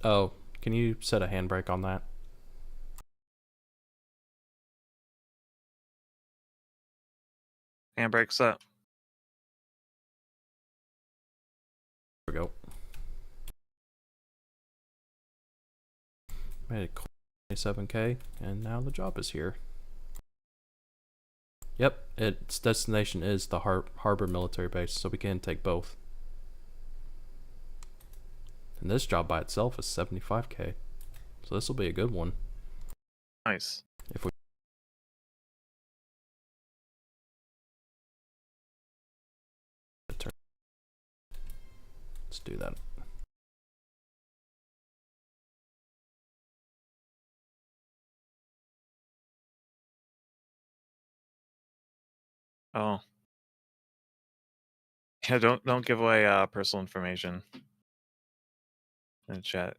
Speaker 2: Oh, can you set a handbrake on that?
Speaker 1: Handbrake set.
Speaker 2: There we go. Made it 27k, and now the job is here. Yep, its destination is the harbor military base, so we can take both. And this job by itself is 75k, so this will be a good one.
Speaker 1: Nice.
Speaker 2: If we let's do that.
Speaker 1: Oh. Yeah, don't give away personal information in the chat.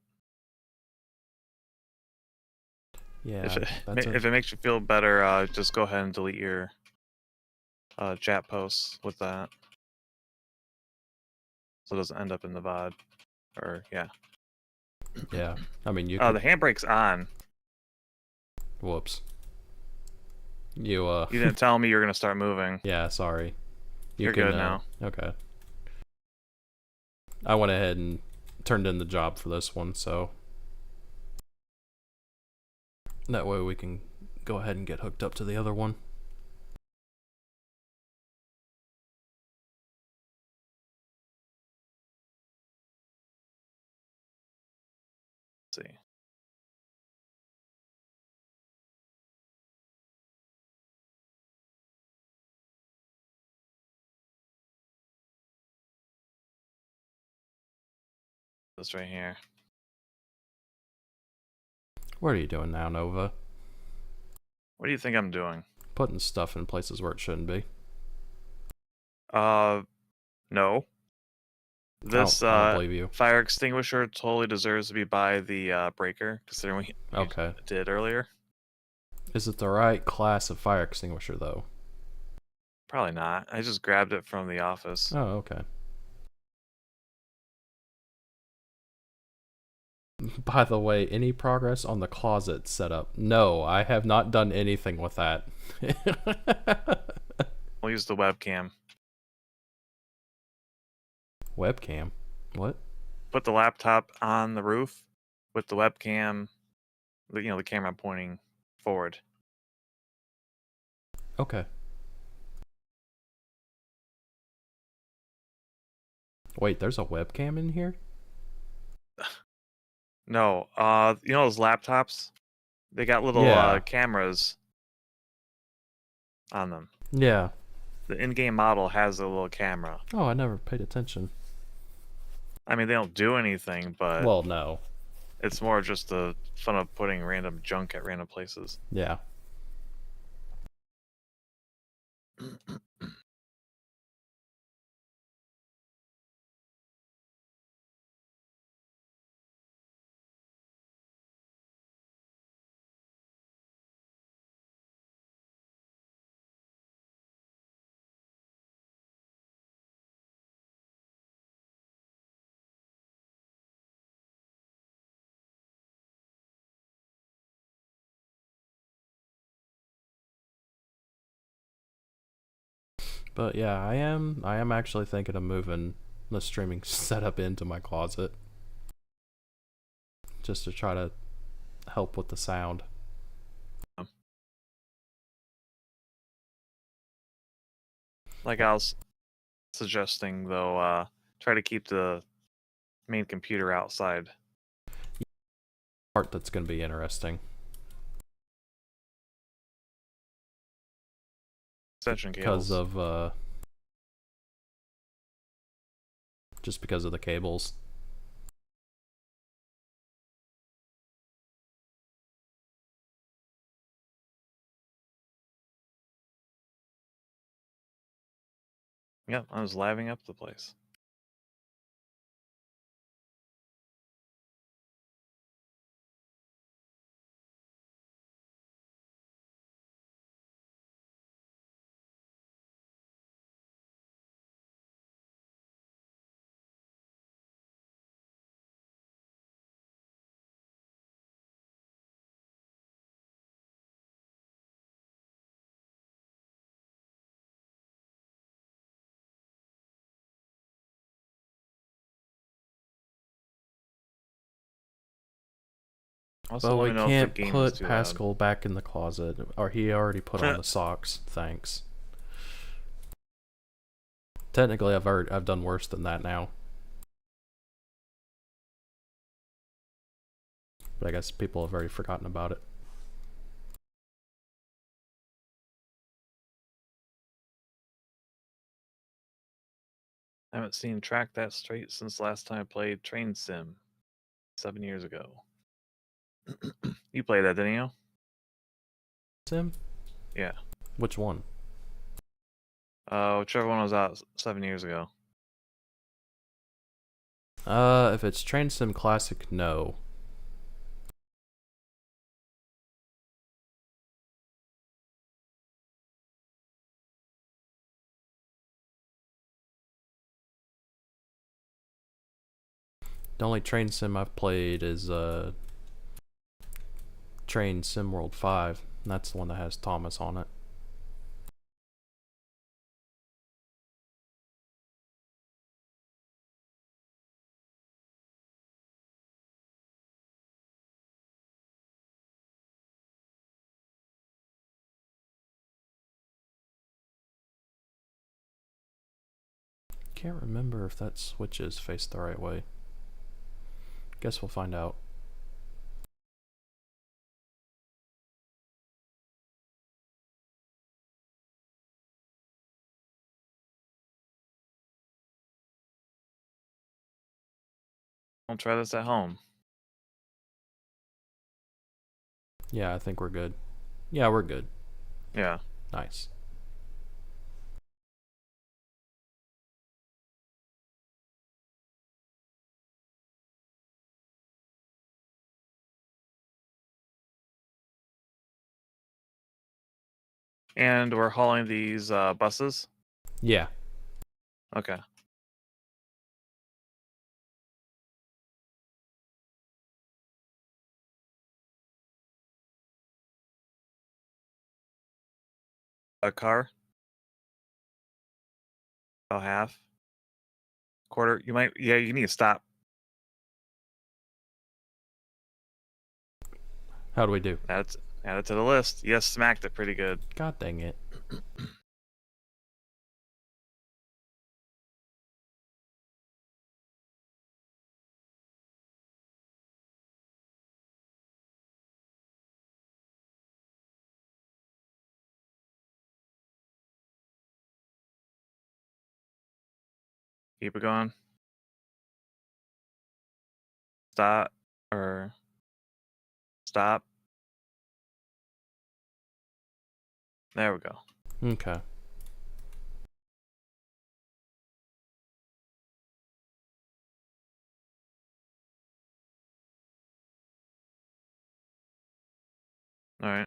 Speaker 2: Yeah,
Speaker 1: If it makes you feel better, just go ahead and delete your chat posts with that, so it doesn't end up in the VOD. Or yeah.
Speaker 2: yeah. I mean, you.
Speaker 1: The handbrake's on.
Speaker 2: Whoops. You
Speaker 1: You didn't tell me you were gonna start moving.
Speaker 2: Yeah, sorry.
Speaker 1: You're good now.
Speaker 2: Okay. I went ahead and turned in the job for this one, so that way we can go ahead and get hooked up to the other one.
Speaker 1: Let's see. This right here.
Speaker 2: What are you doing now, Nova?
Speaker 1: What do you think I'm doing?
Speaker 2: Putting stuff in places where it shouldn't be.
Speaker 1: No. This
Speaker 2: I don't believe you.
Speaker 1: fire extinguisher totally deserves to be by the breaker, considering we
Speaker 2: Okay.
Speaker 1: did earlier.
Speaker 2: Is it the right class of fire extinguisher, though?
Speaker 1: Probably not. I just grabbed it from the office.
Speaker 2: Oh, okay. By the way, any progress on the closet setup? No, I have not done anything with that.
Speaker 1: We'll use the webcam.
Speaker 2: Webcam? What?
Speaker 1: Put the laptop on the roof with the webcam, the camera pointing forward.
Speaker 2: Okay. Wait, there's a webcam in here?
Speaker 1: No, those laptops? They got little
Speaker 2: Yeah.
Speaker 1: cameras on them.
Speaker 2: Yeah.
Speaker 1: The in-game model has a little camera.
Speaker 2: Oh, I never paid attention.
Speaker 1: I mean, they don't do anything, but
Speaker 2: Well, no.
Speaker 1: It's more just the fun of putting random junk at random places.
Speaker 2: Yeah. But yeah, I am actually thinking of moving the streaming setup into my closet just to try to help with the sound.
Speaker 1: Like I was suggesting though, try to keep the main computer outside.
Speaker 2: Part that's going to be interesting
Speaker 1: Extension
Speaker 2: because
Speaker 1: cables.
Speaker 2: of just because of the cables.
Speaker 1: Yep, I was livening up the place. Also,
Speaker 2: But
Speaker 1: let
Speaker 2: we
Speaker 1: me know if the
Speaker 2: can't
Speaker 1: game is
Speaker 2: put
Speaker 1: too loud.
Speaker 2: Pascal back in the closet, or he already put on the socks. Thanks. Technically, I've done worse than that now. But I guess people have already forgotten about it.
Speaker 1: I haven't seen Track That Straight since last time I played Train Sim 7 years ago. You played that, didn't you?
Speaker 2: Sim?
Speaker 1: Yeah.
Speaker 2: Which one?
Speaker 1: Whichever one was out 7 years ago.
Speaker 2: If it's Train Sim Classic, no. The only Train Sim I've played is Train Sim World 5. And that's the one that has Thomas on it. Can't remember if that switches face the right way. Guess we'll find out.
Speaker 1: Don't try this at home.
Speaker 2: Yeah, I think we're good. Yeah, we're good.
Speaker 1: Yeah.
Speaker 2: Nice.
Speaker 1: And we're hauling these buses?
Speaker 2: Yeah.
Speaker 1: Okay. A car? About half? Quarter? You might... Yeah, you need to stop.
Speaker 2: How do we do?
Speaker 1: Add it to the list. Yes, smacked it pretty good.
Speaker 2: God dang it.
Speaker 1: Keep it going. Stop. Or stop. There we go.
Speaker 2: Okay.
Speaker 1: All right.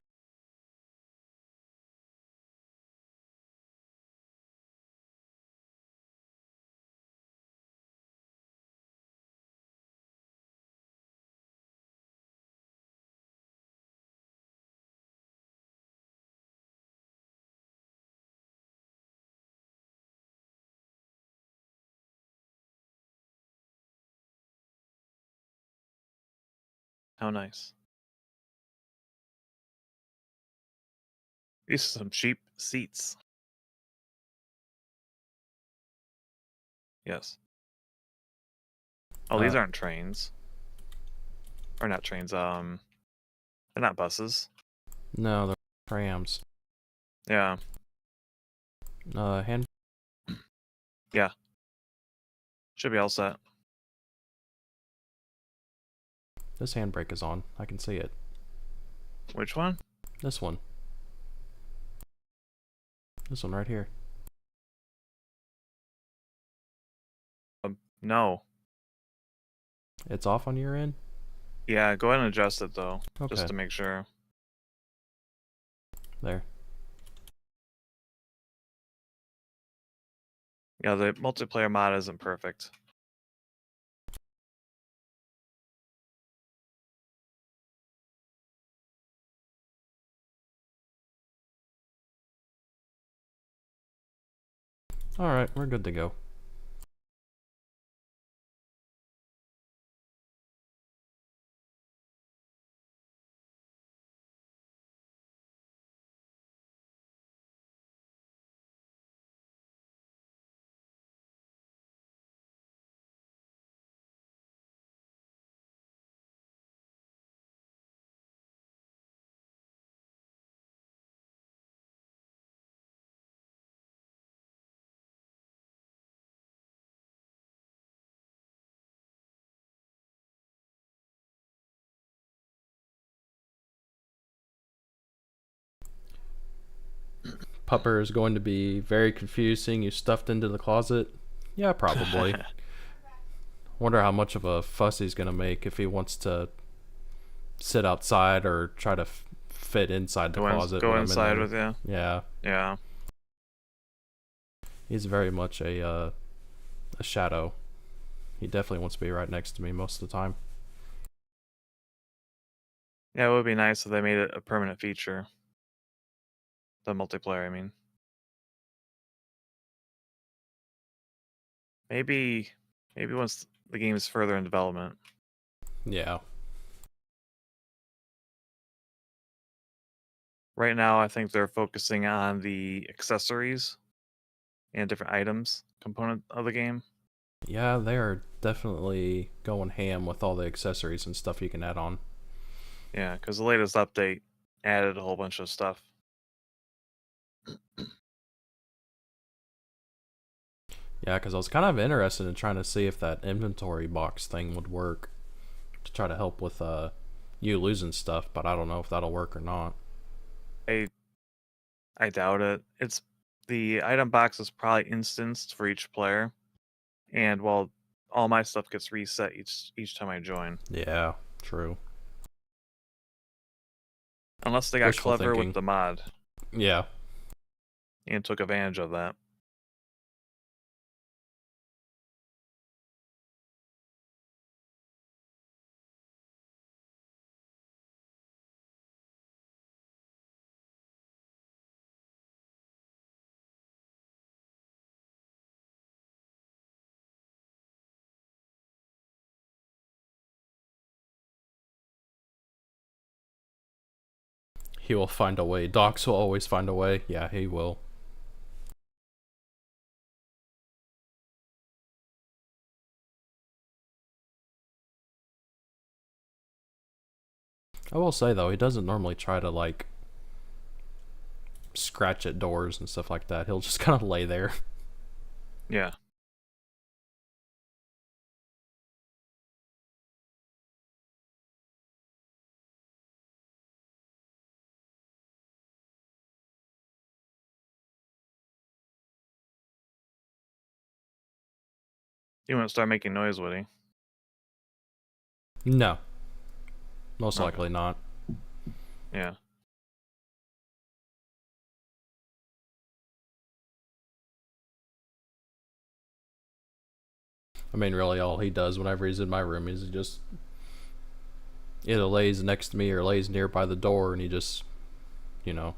Speaker 1: How nice. These are some cheap seats. Yes. Oh, these aren't trains. Or not trains. They're not buses.
Speaker 2: No, they're trams.
Speaker 1: Yeah.
Speaker 2: Hand.
Speaker 1: Yeah. Should be all set.
Speaker 2: This handbrake is on. I can see it.
Speaker 1: Which one?
Speaker 2: This one. This one right here.
Speaker 1: No.
Speaker 2: It's off on your end?
Speaker 1: Yeah, go ahead and adjust it though,
Speaker 2: Okay.
Speaker 1: just to make sure.
Speaker 2: There.
Speaker 1: Yeah, the multiplayer mod isn't perfect.
Speaker 2: Alright, we're good to go. Pupper is going to be very confused seeing you stuffed into the closet. Yeah, probably. Wonder how much of a fuss he's gonna make if he wants to sit outside or try to fit inside the closet.
Speaker 1: Go
Speaker 2: when
Speaker 1: inside
Speaker 2: I'm in
Speaker 1: with you.
Speaker 2: Yeah.
Speaker 1: Yeah.
Speaker 2: He's very much a shadow. He definitely wants to be right next to me most of the time.
Speaker 1: Yeah, it would be nice if they made it a permanent feature. The multiplayer, I mean. Maybe once the game is further in development.
Speaker 2: Yeah.
Speaker 1: Right now, I think they're focusing on the accessories and different items component of the game.
Speaker 2: Yeah, they are definitely going ham with all the accessories and stuff you can add on.
Speaker 1: Yeah, because the latest update added a whole bunch of stuff.
Speaker 2: Yeah, because I was kind of interested in trying to see if that inventory box thing would work to try to help with you losing stuff, but I don't know if that'll work or not.
Speaker 1: I doubt it. It's the item box is probably instanced for each player, and well, all my stuff gets reset each time I join.
Speaker 2: Yeah, true.
Speaker 1: Unless they got
Speaker 2: Wishful
Speaker 1: clever
Speaker 2: thinking.
Speaker 1: with the mod
Speaker 2: Yeah.
Speaker 1: and took advantage of that.
Speaker 2: He will find a way. Docs will always find a way. Yeah, he will. I will say though, he doesn't normally try to like scratch at doors and stuff like that. He'll just kind of lay there.
Speaker 1: Yeah. He won't start making noise, would he?
Speaker 2: No. Most
Speaker 1: Okay.
Speaker 2: likely not.
Speaker 1: Yeah.
Speaker 2: I mean, really, all he does whenever he's in my room is he just either lays next to me or lays nearby the door, and he just, you know,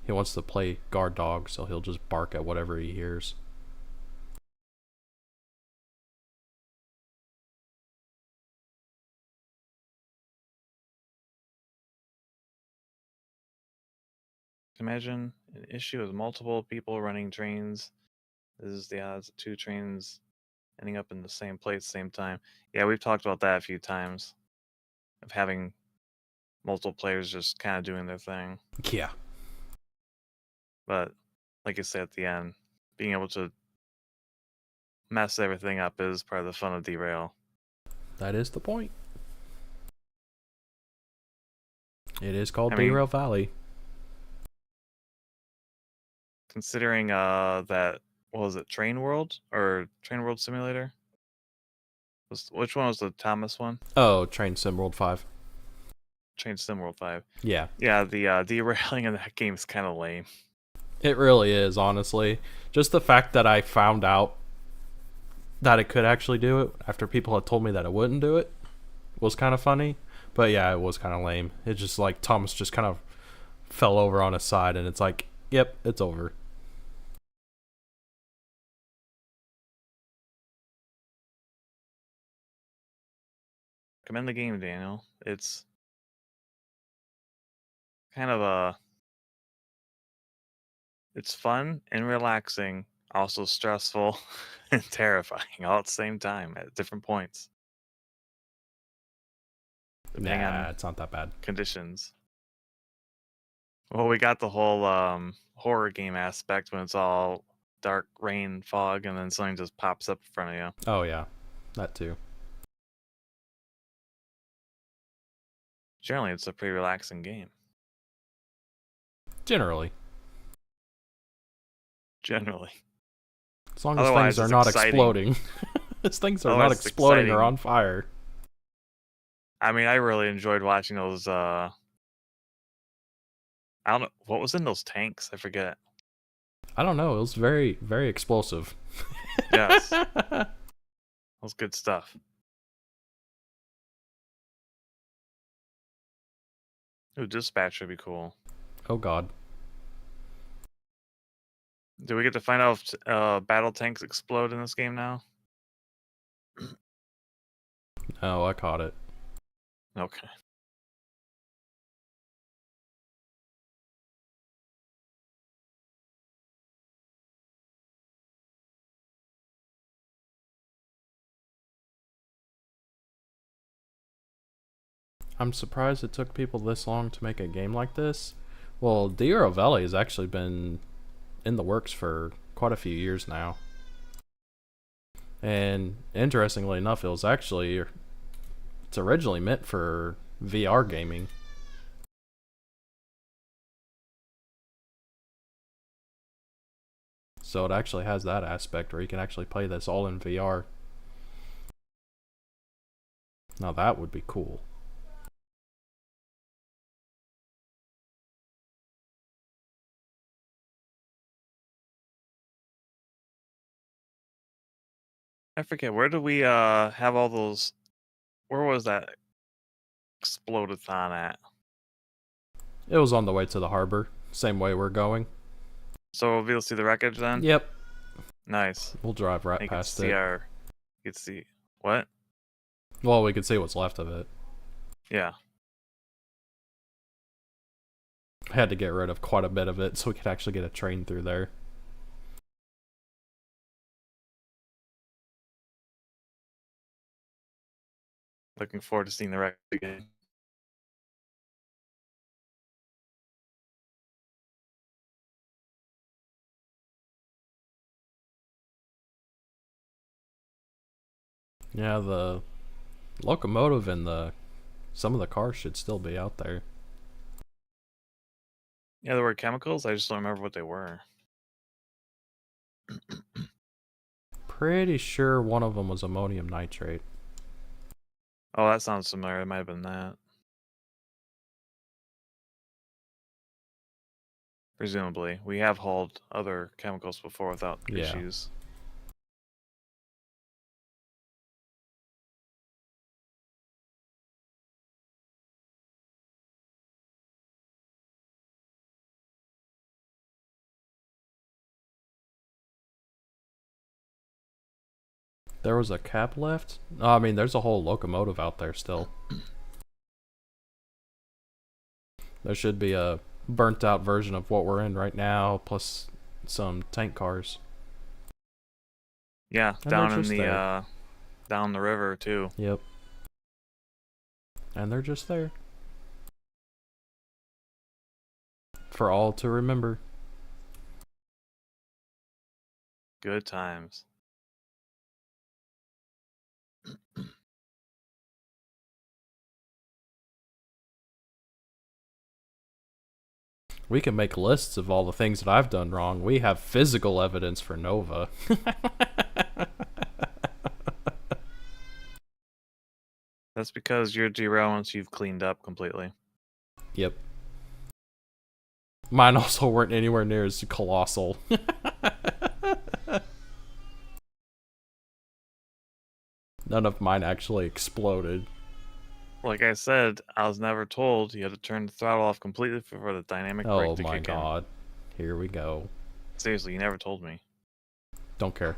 Speaker 2: he wants to play guard dog, so he'll just bark at whatever he hears.
Speaker 1: Imagine an issue with multiple people running trains. This is the odds of 2 trains ending up in the same place, same time. Yeah, we've talked about that a few times. Of having multiple players just kind of doing their thing.
Speaker 2: Yeah.
Speaker 1: But like I said at the end, being able to mess everything up is part of the fun of Derail.
Speaker 2: That is the point. It is called Derail Valley.
Speaker 1: Considering that, what was it, Train World or Train World Simulator? Which one was the Thomas one?
Speaker 2: Oh, Train Sim World 5.
Speaker 1: Train Sim World 5.
Speaker 2: Yeah.
Speaker 1: Yeah, the derailing in that game is kind of lame.
Speaker 2: It really is, honestly. Just the fact that I found out that it could actually do it after people had told me that it wouldn't do it was kind of funny. But yeah, it was kind of lame. It just like Thomas just kind of fell over on his side, and it's like, yep, it's over.
Speaker 1: Commend the game, Daniel. It's kind of it's fun and relaxing, also stressful and terrifying all at the same time at different points. Depending on
Speaker 2: It's not that bad.
Speaker 1: conditions. Well, we got the whole horror game aspect when it's all dark, rain, fog, and then something just pops up in front of you.
Speaker 2: Oh yeah, that too.
Speaker 1: Generally, it's a pretty relaxing game.
Speaker 2: Generally. As long as things are not exploding. As things are not exploding or on fire.
Speaker 1: I mean, I really enjoyed watching those, I don't know, what was in those tanks? I forget.
Speaker 2: I don't know, it was very, very explosive.
Speaker 1: Yes. That was good stuff. Ooh, dispatch would be cool.
Speaker 2: Oh god.
Speaker 1: Do we get to find out if battle tanks explode in this game now?
Speaker 2: Oh, I caught it.
Speaker 1: Okay.
Speaker 2: I'm surprised it took people this long to make a game like this. Well, Derail Valley has actually been in the works for quite a few years now. And interestingly enough, it's originally meant for VR gaming. So it actually has that aspect where you can actually play this all in VR. Now that would be cool.
Speaker 1: I forget, where do we have all those, where was that explodathon at?
Speaker 2: It was on the way to the harbor, same way we're going.
Speaker 1: So we'll be able to see the wreckage then?
Speaker 2: Yep.
Speaker 1: Nice.
Speaker 2: We'll drive right past it.
Speaker 1: You can see what?
Speaker 2: Well, we could see what's left of it.
Speaker 1: Yeah.
Speaker 2: I had to get rid of quite a bit of it so we could actually get a train through there.
Speaker 1: Looking forward to seeing the wreck again.
Speaker 2: Yeah, the locomotive and some of the cars should still be out there.
Speaker 1: Yeah, there were chemicals. I just don't remember what they were.
Speaker 2: pretty sure one of them was ammonium nitrate.
Speaker 1: Oh, that sounds familiar. It might have been that. Presumably. We have hauled other chemicals before without issues.
Speaker 2: There was a cap left? Oh, I mean, there's a whole locomotive out there still. There should be a burnt out version of what we're in right now, plus some tank cars.
Speaker 1: Yeah,
Speaker 2: And
Speaker 1: down
Speaker 2: they're
Speaker 1: in
Speaker 2: just
Speaker 1: the
Speaker 2: there.
Speaker 1: down the river too.
Speaker 2: Yep. And they're just there. For all to remember.
Speaker 1: Good times.
Speaker 2: We can make lists of all the things that I've done wrong. We have physical evidence for Nova.
Speaker 1: That's because you're derail once you've cleaned up completely.
Speaker 2: Yep. Mine also weren't anywhere near as colossal. None of mine actually exploded.
Speaker 1: Like I said, I was never told you had to turn the throttle off completely for the dynamic brake to kick in.
Speaker 2: Oh my god. Here we go.
Speaker 1: Seriously, you never told me.
Speaker 2: Don't care.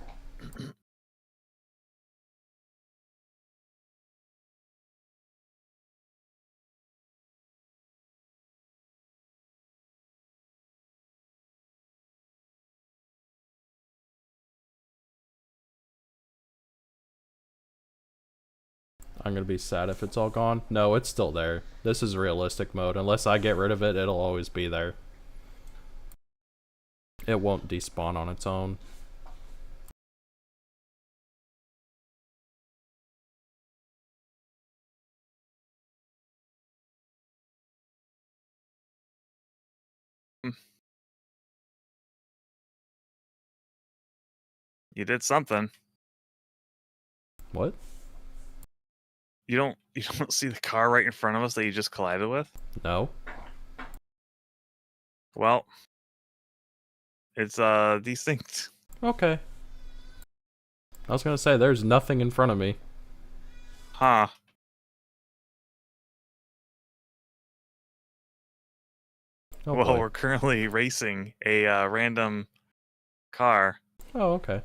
Speaker 2: I'm gonna be sad if it's all gone. No, it's still there. This is realistic mode. Unless I get rid of it, it'll always be there. It won't despawn on its own.
Speaker 1: You did something.
Speaker 2: What?
Speaker 1: You don't see the car right in front of us that you just collided with?
Speaker 2: No.
Speaker 1: Well, it's desynced.
Speaker 2: Okay. I was gonna say, there's nothing in front of me.
Speaker 1: Huh.
Speaker 2: Oh,
Speaker 1: well,
Speaker 2: boy.
Speaker 1: we're currently racing a random car.
Speaker 2: Oh, okay.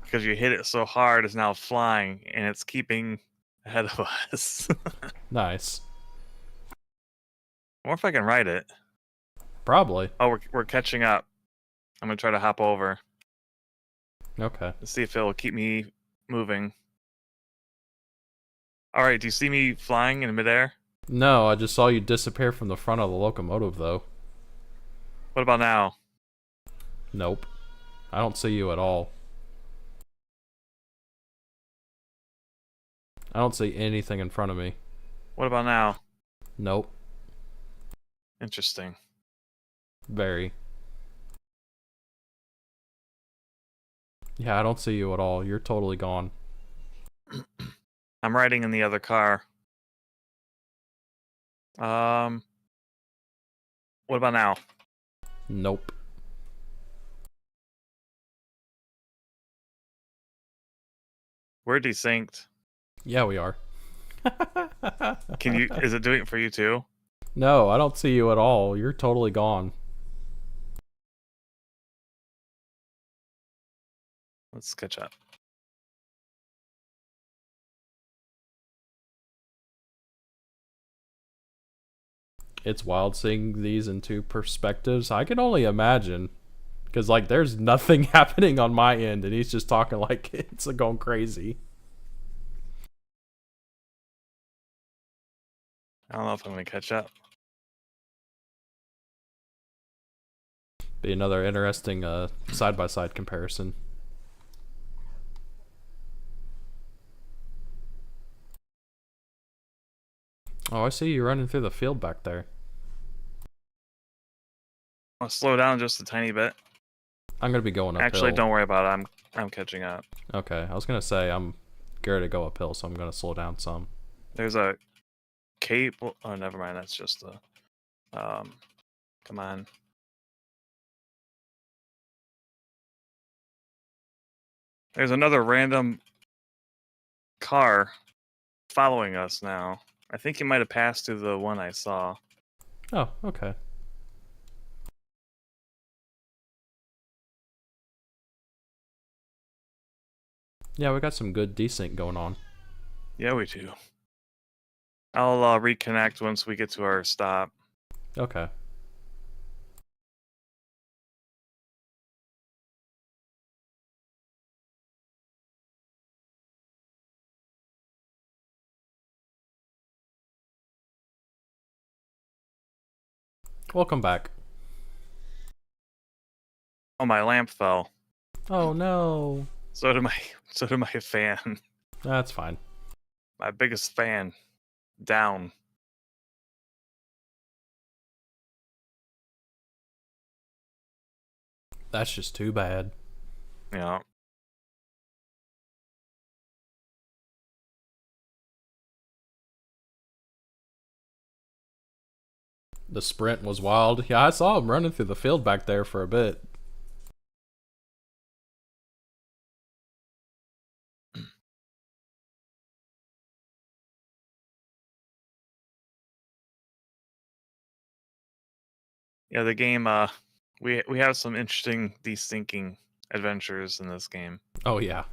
Speaker 1: Because you hit it so hard, it's now flying, and it's keeping ahead of us.
Speaker 2: Nice.
Speaker 1: I wonder if I can ride it.
Speaker 2: Probably.
Speaker 1: Oh, we're catching up. I'm gonna try to hop over.
Speaker 2: Okay.
Speaker 1: Let's see if it'll keep me moving. Alright, do you see me flying in midair?
Speaker 2: No, I just saw you disappear from the front of the locomotive, though.
Speaker 1: What about now?
Speaker 2: Nope. I don't see you at all. I don't see anything in front of me.
Speaker 1: What about now?
Speaker 2: Nope.
Speaker 1: Interesting.
Speaker 2: Very. Yeah, I don't see you at all. You're totally gone.
Speaker 1: I'm riding in the other car. What about now?
Speaker 2: Nope.
Speaker 1: We're desynced.
Speaker 2: Yeah, we are.
Speaker 1: Can you? Is it doing it for you too?
Speaker 2: No, I don't see you at all. You're totally gone.
Speaker 1: Let's catch up.
Speaker 2: It's wild seeing these in two perspectives. I can only imagine. Because, like, there's nothing happening on my end, and he's just talking like it's going crazy.
Speaker 1: I don't know if I'm going to catch up.
Speaker 2: Be another interesting side-by-side comparison. Oh, I see you running through the field back there.
Speaker 1: I'll slow down just a tiny bit.
Speaker 2: I'm gonna be going uphill.
Speaker 1: Actually, don't worry about it. I'm catching up.
Speaker 2: Okay, I was gonna say I'm geared to go uphill, so I'm gonna slow down some.
Speaker 1: There's a cape. Oh, never mind. That's just the. Come on. There's another random car following us now. I think he might have passed through the one I saw.
Speaker 2: Oh, okay. Yeah, we got some good desync going on.
Speaker 1: Yeah, we do. I'll reconnect once we get to our stop.
Speaker 2: Okay. Welcome back.
Speaker 1: Oh, my lamp fell.
Speaker 2: Oh no.
Speaker 1: So did my fan.
Speaker 2: That's fine.
Speaker 1: My biggest fan. Down.
Speaker 2: That's just too bad.
Speaker 1: Yeah.
Speaker 2: The sprint was wild. Yeah, I saw him running through the field back there for a bit.
Speaker 1: Yeah, the game, we have some interesting desyncing adventures in this game.
Speaker 2: Oh yeah.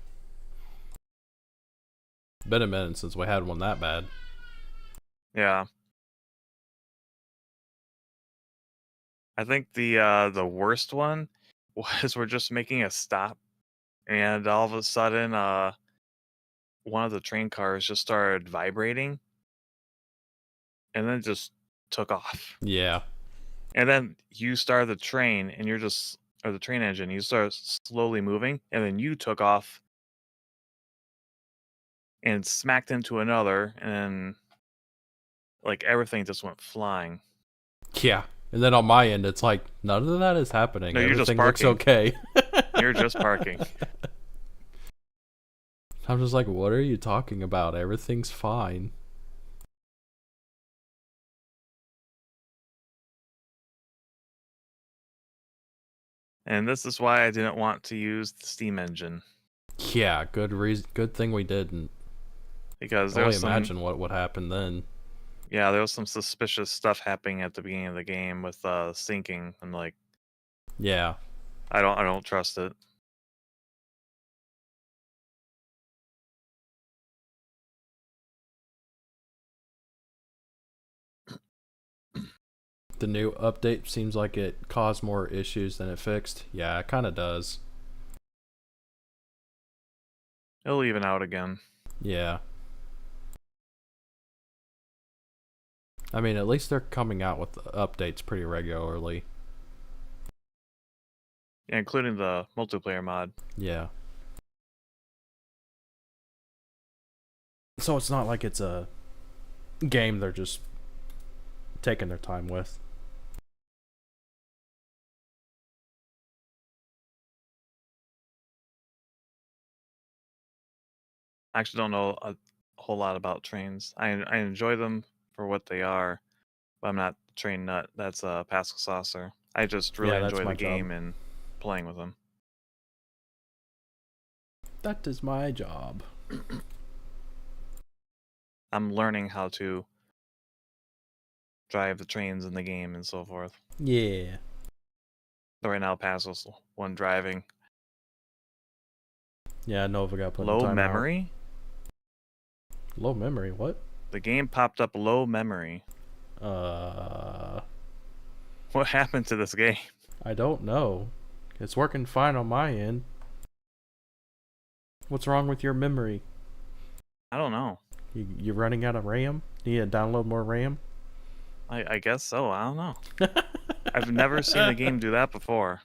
Speaker 2: Been a minute since we had one that bad.
Speaker 1: Yeah. I think the worst one was we're just making a stop, and all of a sudden, one of the train cars just started vibrating, and then just took off.
Speaker 2: Yeah.
Speaker 1: And then you started the train, and or the train engine, you start slowly moving, and then you took off and smacked into another, and like everything just went flying.
Speaker 2: Yeah. And then on my end, it's like, none of that is happening.
Speaker 1: No, you're just
Speaker 2: Everything looks
Speaker 1: parking.
Speaker 2: okay.
Speaker 1: You're just parking.
Speaker 2: I'm just like, what are you talking about? Everything's fine.
Speaker 1: And this is why I didn't want to use the Steam engine.
Speaker 2: Yeah, good reason. Good thing we didn't.
Speaker 1: Because
Speaker 2: Only imagine what would happen then.
Speaker 1: Yeah, there was some suspicious stuff happening at the beginning of the game with syncing, and like,
Speaker 2: yeah,
Speaker 1: I don't trust it.
Speaker 2: the new update seems like it caused more issues than it fixed. Yeah, it kind of does.
Speaker 1: It'll even out again.
Speaker 2: Yeah. I mean, at least they're coming out with updates pretty regularly.
Speaker 1: Yeah, including the multiplayer mod.
Speaker 2: Yeah. So it's not like it's a game they're just taking their time with.
Speaker 1: I actually don't know a whole lot about trains. I enjoy them for what they are, but I'm not a train nut. That's a Pascal Saucer. I just really
Speaker 2: Yeah, that's
Speaker 1: enjoy
Speaker 2: my
Speaker 1: the game
Speaker 2: job.
Speaker 1: and playing with them.
Speaker 2: That is my job.
Speaker 1: I'm learning how to drive the trains in the game and so forth.
Speaker 2: Yeah.
Speaker 1: So right now, Pascal's one driving.
Speaker 2: Yeah, Nova got put in
Speaker 1: Low
Speaker 2: timeout.
Speaker 1: memory?
Speaker 2: Low memory? What?
Speaker 1: The game popped up low memory. What happened to this game?
Speaker 2: I don't know. It's working fine on my end. What's wrong with your memory?
Speaker 1: I don't know.
Speaker 2: You're running out of RAM? Need to download more RAM?
Speaker 1: I guess so. I don't know. I've never seen the game do that before.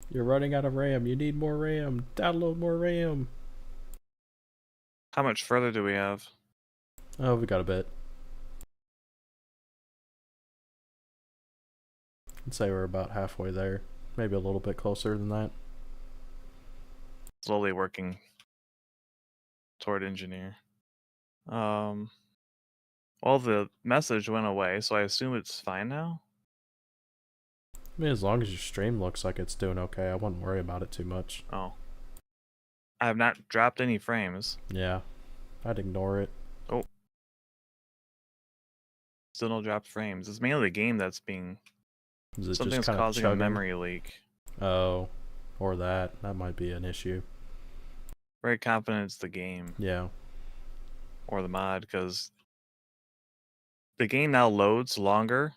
Speaker 2: You're running out of RAM. You need more RAM. Download more RAM.
Speaker 1: How much further do we have?
Speaker 2: Oh, we got a bit. I'd say we're about halfway there. Maybe a little bit closer than that.
Speaker 1: Slowly working toward engineer. Well, the message went away, so I assume it's fine now.
Speaker 2: I mean, as long as your stream looks like it's doing okay, I wouldn't worry about it too much.
Speaker 1: Oh. I have not dropped any frames.
Speaker 2: Yeah, I'd ignore it.
Speaker 1: Oh. Still no dropped frames. It's mainly the game that's being...
Speaker 2: Is it just
Speaker 1: Something's
Speaker 2: kind of
Speaker 1: causing a
Speaker 2: chugging?
Speaker 1: memory leak.
Speaker 2: Oh, or that. That might be an issue.
Speaker 1: Very confident it's the game.
Speaker 2: Yeah.
Speaker 1: Or the mod, because the game now loads longer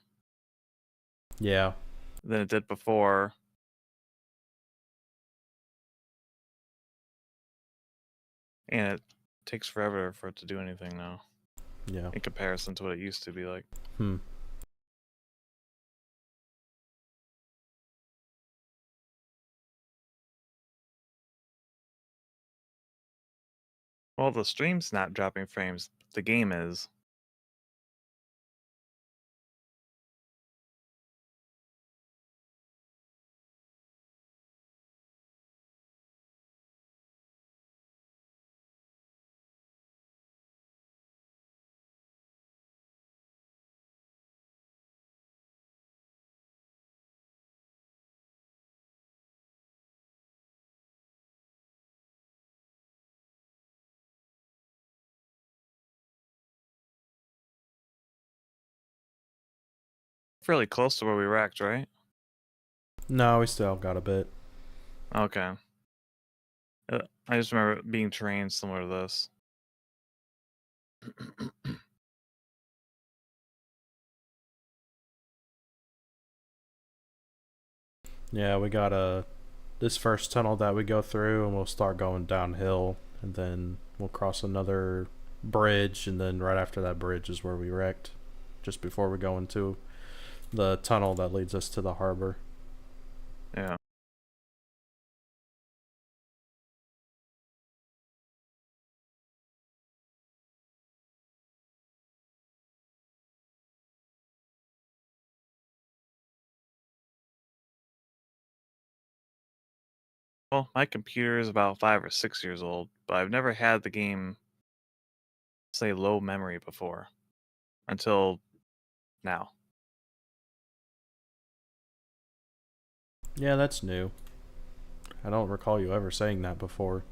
Speaker 2: Yeah.
Speaker 1: than it did before. And it takes forever for it to do anything now.
Speaker 2: Yeah.
Speaker 1: In comparison to what it used to be like. Well, the stream's not dropping frames. The game is. Fairly close to where we wrecked, right?
Speaker 2: No, we still got a bit.
Speaker 1: Okay. I just remember it being terrain similar to this.
Speaker 2: Yeah, we got this first tunnel that we go through, and we'll start going downhill, and then we'll cross another bridge, and then right after that bridge is where we wrecked, just before we go into the tunnel that leads us to the harbor.
Speaker 1: Yeah. Well, my computer is about 5 or 6 years old, but I've never had the game say low memory before. Until now.
Speaker 2: Yeah, that's new. I don't recall you ever saying that before.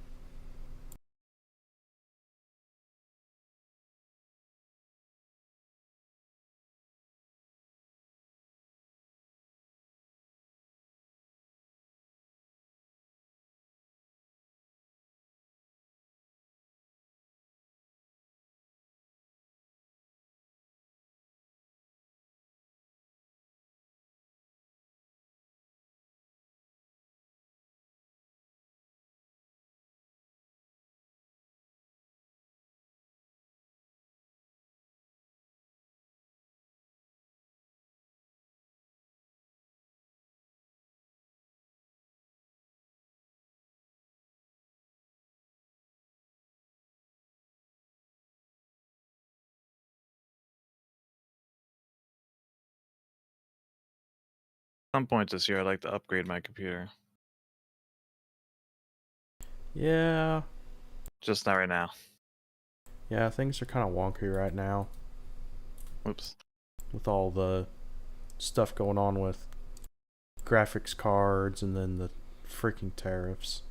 Speaker 1: At some point this year, I'd like to upgrade my computer.
Speaker 2: Yeah.
Speaker 1: Just not right now.
Speaker 2: Yeah, things are kind of wonky right now.
Speaker 1: Oops.
Speaker 2: With all the stuff going on with graphics cards and then the freaking tariffs.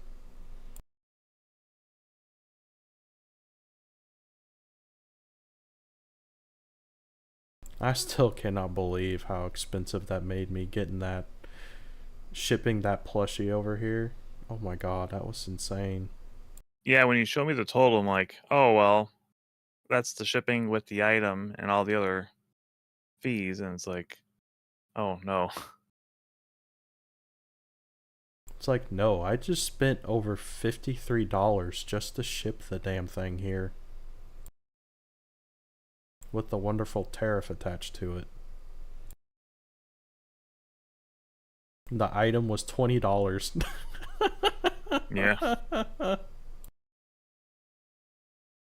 Speaker 2: I still cannot believe how expensive that made me getting that, shipping that plushie over here. Oh my god, that was insane.
Speaker 1: Yeah, when you show me the total, I'm like, oh, well, that's the shipping with the item and all the other fees. And it's like, oh, no.
Speaker 2: It's like, no, I just spent over $53 just to ship the damn thing here. With the wonderful tariff attached to it. The item was $20.
Speaker 1: Yeah.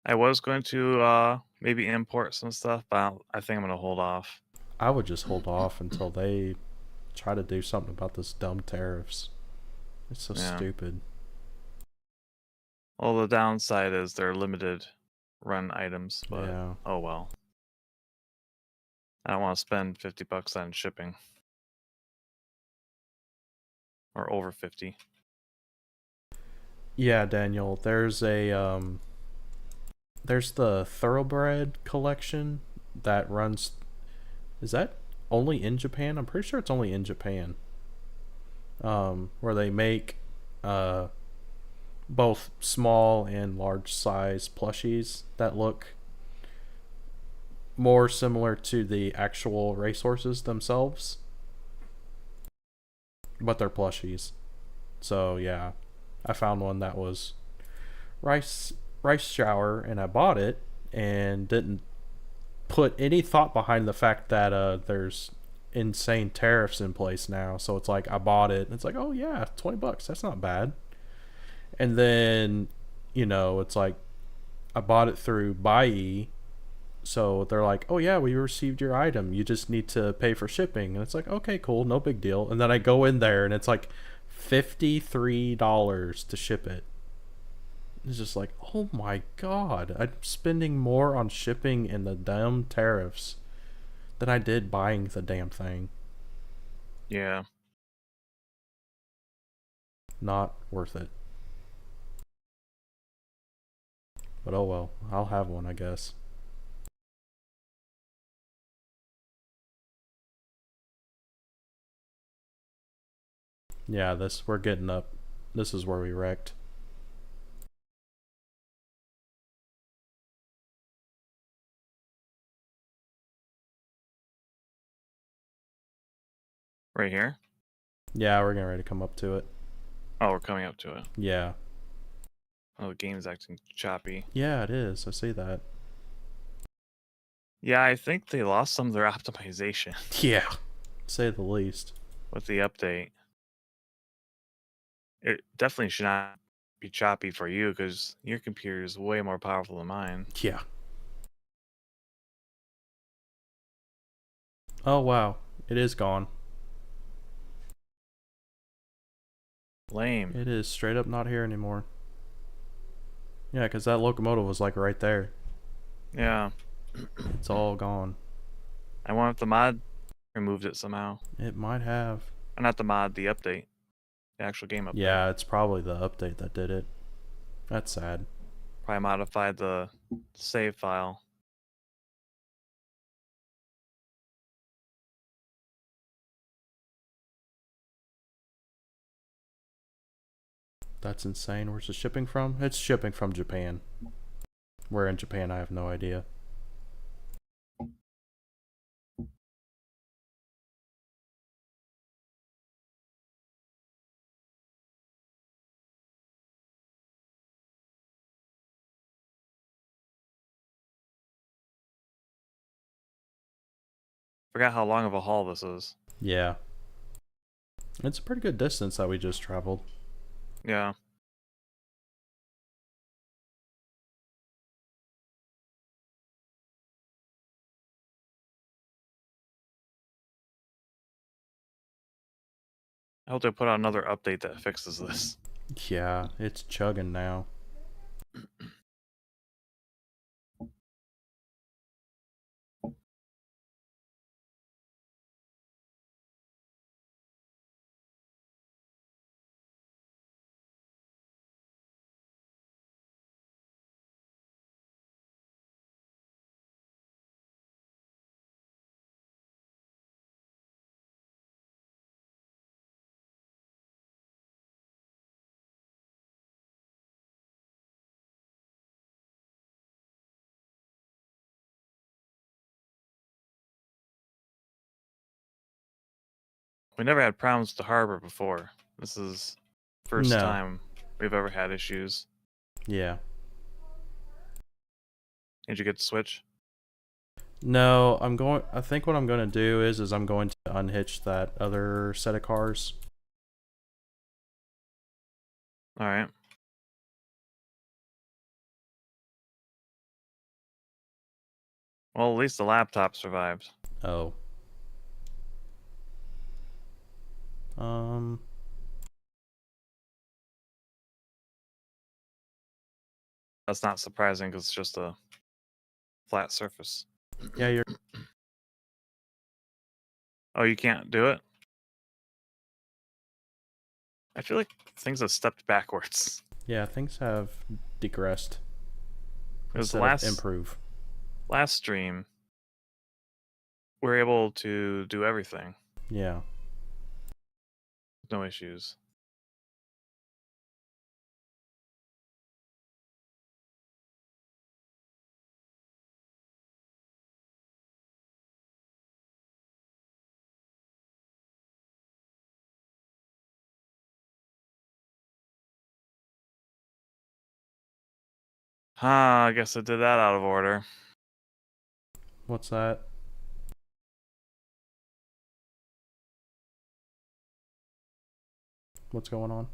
Speaker 1: I was going to maybe import some stuff, but I think I'm going to hold off.
Speaker 2: I would just hold off until they try to do something about this dumb tariffs. It's so stupid.
Speaker 1: Well, the downside is they're limited run items, but
Speaker 2: Yeah.
Speaker 1: oh well. I don't want to spend $50 on shipping. Or over 50.
Speaker 2: Yeah, Daniel, there's the Thoroughbred collection that runs. Is that only in Japan? I'm pretty sure it's only in Japan. Where they make both small and large size plushies that look more similar to the actual racehorses themselves, but they're plushies. So yeah, I found one that was rice shower, and I bought it and didn't put any thought behind the fact that there's insane tariffs in place now. So it's like I bought it and it's like, oh yeah, $20, that's not bad. And then, it's like I bought it through Buy, so they're like, oh yeah, we received your item, you just need to pay for shipping. And it's like, okay, cool, no big deal. And then I go in there and it's like $53 to ship it. It's just like, oh my god, I'm spending more on shipping and the damn tariffs than I did buying the damn thing.
Speaker 1: Yeah.
Speaker 2: Not worth it. But oh well, I'll have one, I guess. Yeah, we're getting up. This is where we wrecked.
Speaker 1: Right here?
Speaker 2: Yeah, we're getting ready to come up to it.
Speaker 1: Oh, we're coming up to it.
Speaker 2: Yeah.
Speaker 1: Oh, the game's acting choppy.
Speaker 2: Yeah, it is. I see that.
Speaker 1: Yeah, I think they lost some of their optimization.
Speaker 2: Yeah. Say the least.
Speaker 1: With the update. It definitely should not be choppy for you because your computer is way more powerful than mine.
Speaker 2: Yeah. Oh wow, it is gone.
Speaker 1: Lame.
Speaker 2: It is straight up not here anymore. Yeah, because that locomotive was like right there.
Speaker 1: Yeah.
Speaker 2: It's all gone.
Speaker 1: I wonder if the mod removed it somehow.
Speaker 2: It might have.
Speaker 1: Or not the mod, the update. The actual game update.
Speaker 2: Yeah, it's probably the update that did it. That's sad.
Speaker 1: Probably modified the save file.
Speaker 2: That's insane. Where's the shipping from? It's shipping from Japan. Where in Japan, I have no idea.
Speaker 1: Forgot how long of a haul this is.
Speaker 2: Yeah. It's a pretty good distance that we just traveled.
Speaker 1: Yeah. I hope they put out another update that fixes this.
Speaker 2: Yeah, it's chugging now.
Speaker 1: We never had problems with the harbor before. This is first
Speaker 2: No.
Speaker 1: time we've ever had issues.
Speaker 2: Yeah.
Speaker 1: Did you get the switch?
Speaker 2: No, I think what I'm going to do is I'm going to unhitch that other set of cars.
Speaker 1: All right. Well, at least the laptop survived.
Speaker 2: Oh. Um,
Speaker 1: That's not surprising because it's just a flat surface.
Speaker 2: yeah, you're.
Speaker 1: Oh, you can't do it? I feel like things have stepped backwards.
Speaker 2: Yeah, things have digressed
Speaker 1: Because the
Speaker 2: instead of improve.
Speaker 1: last stream, we were able to do everything.
Speaker 2: Yeah.
Speaker 1: No issues. I guess I did that out of order.
Speaker 2: What's that? What's going on?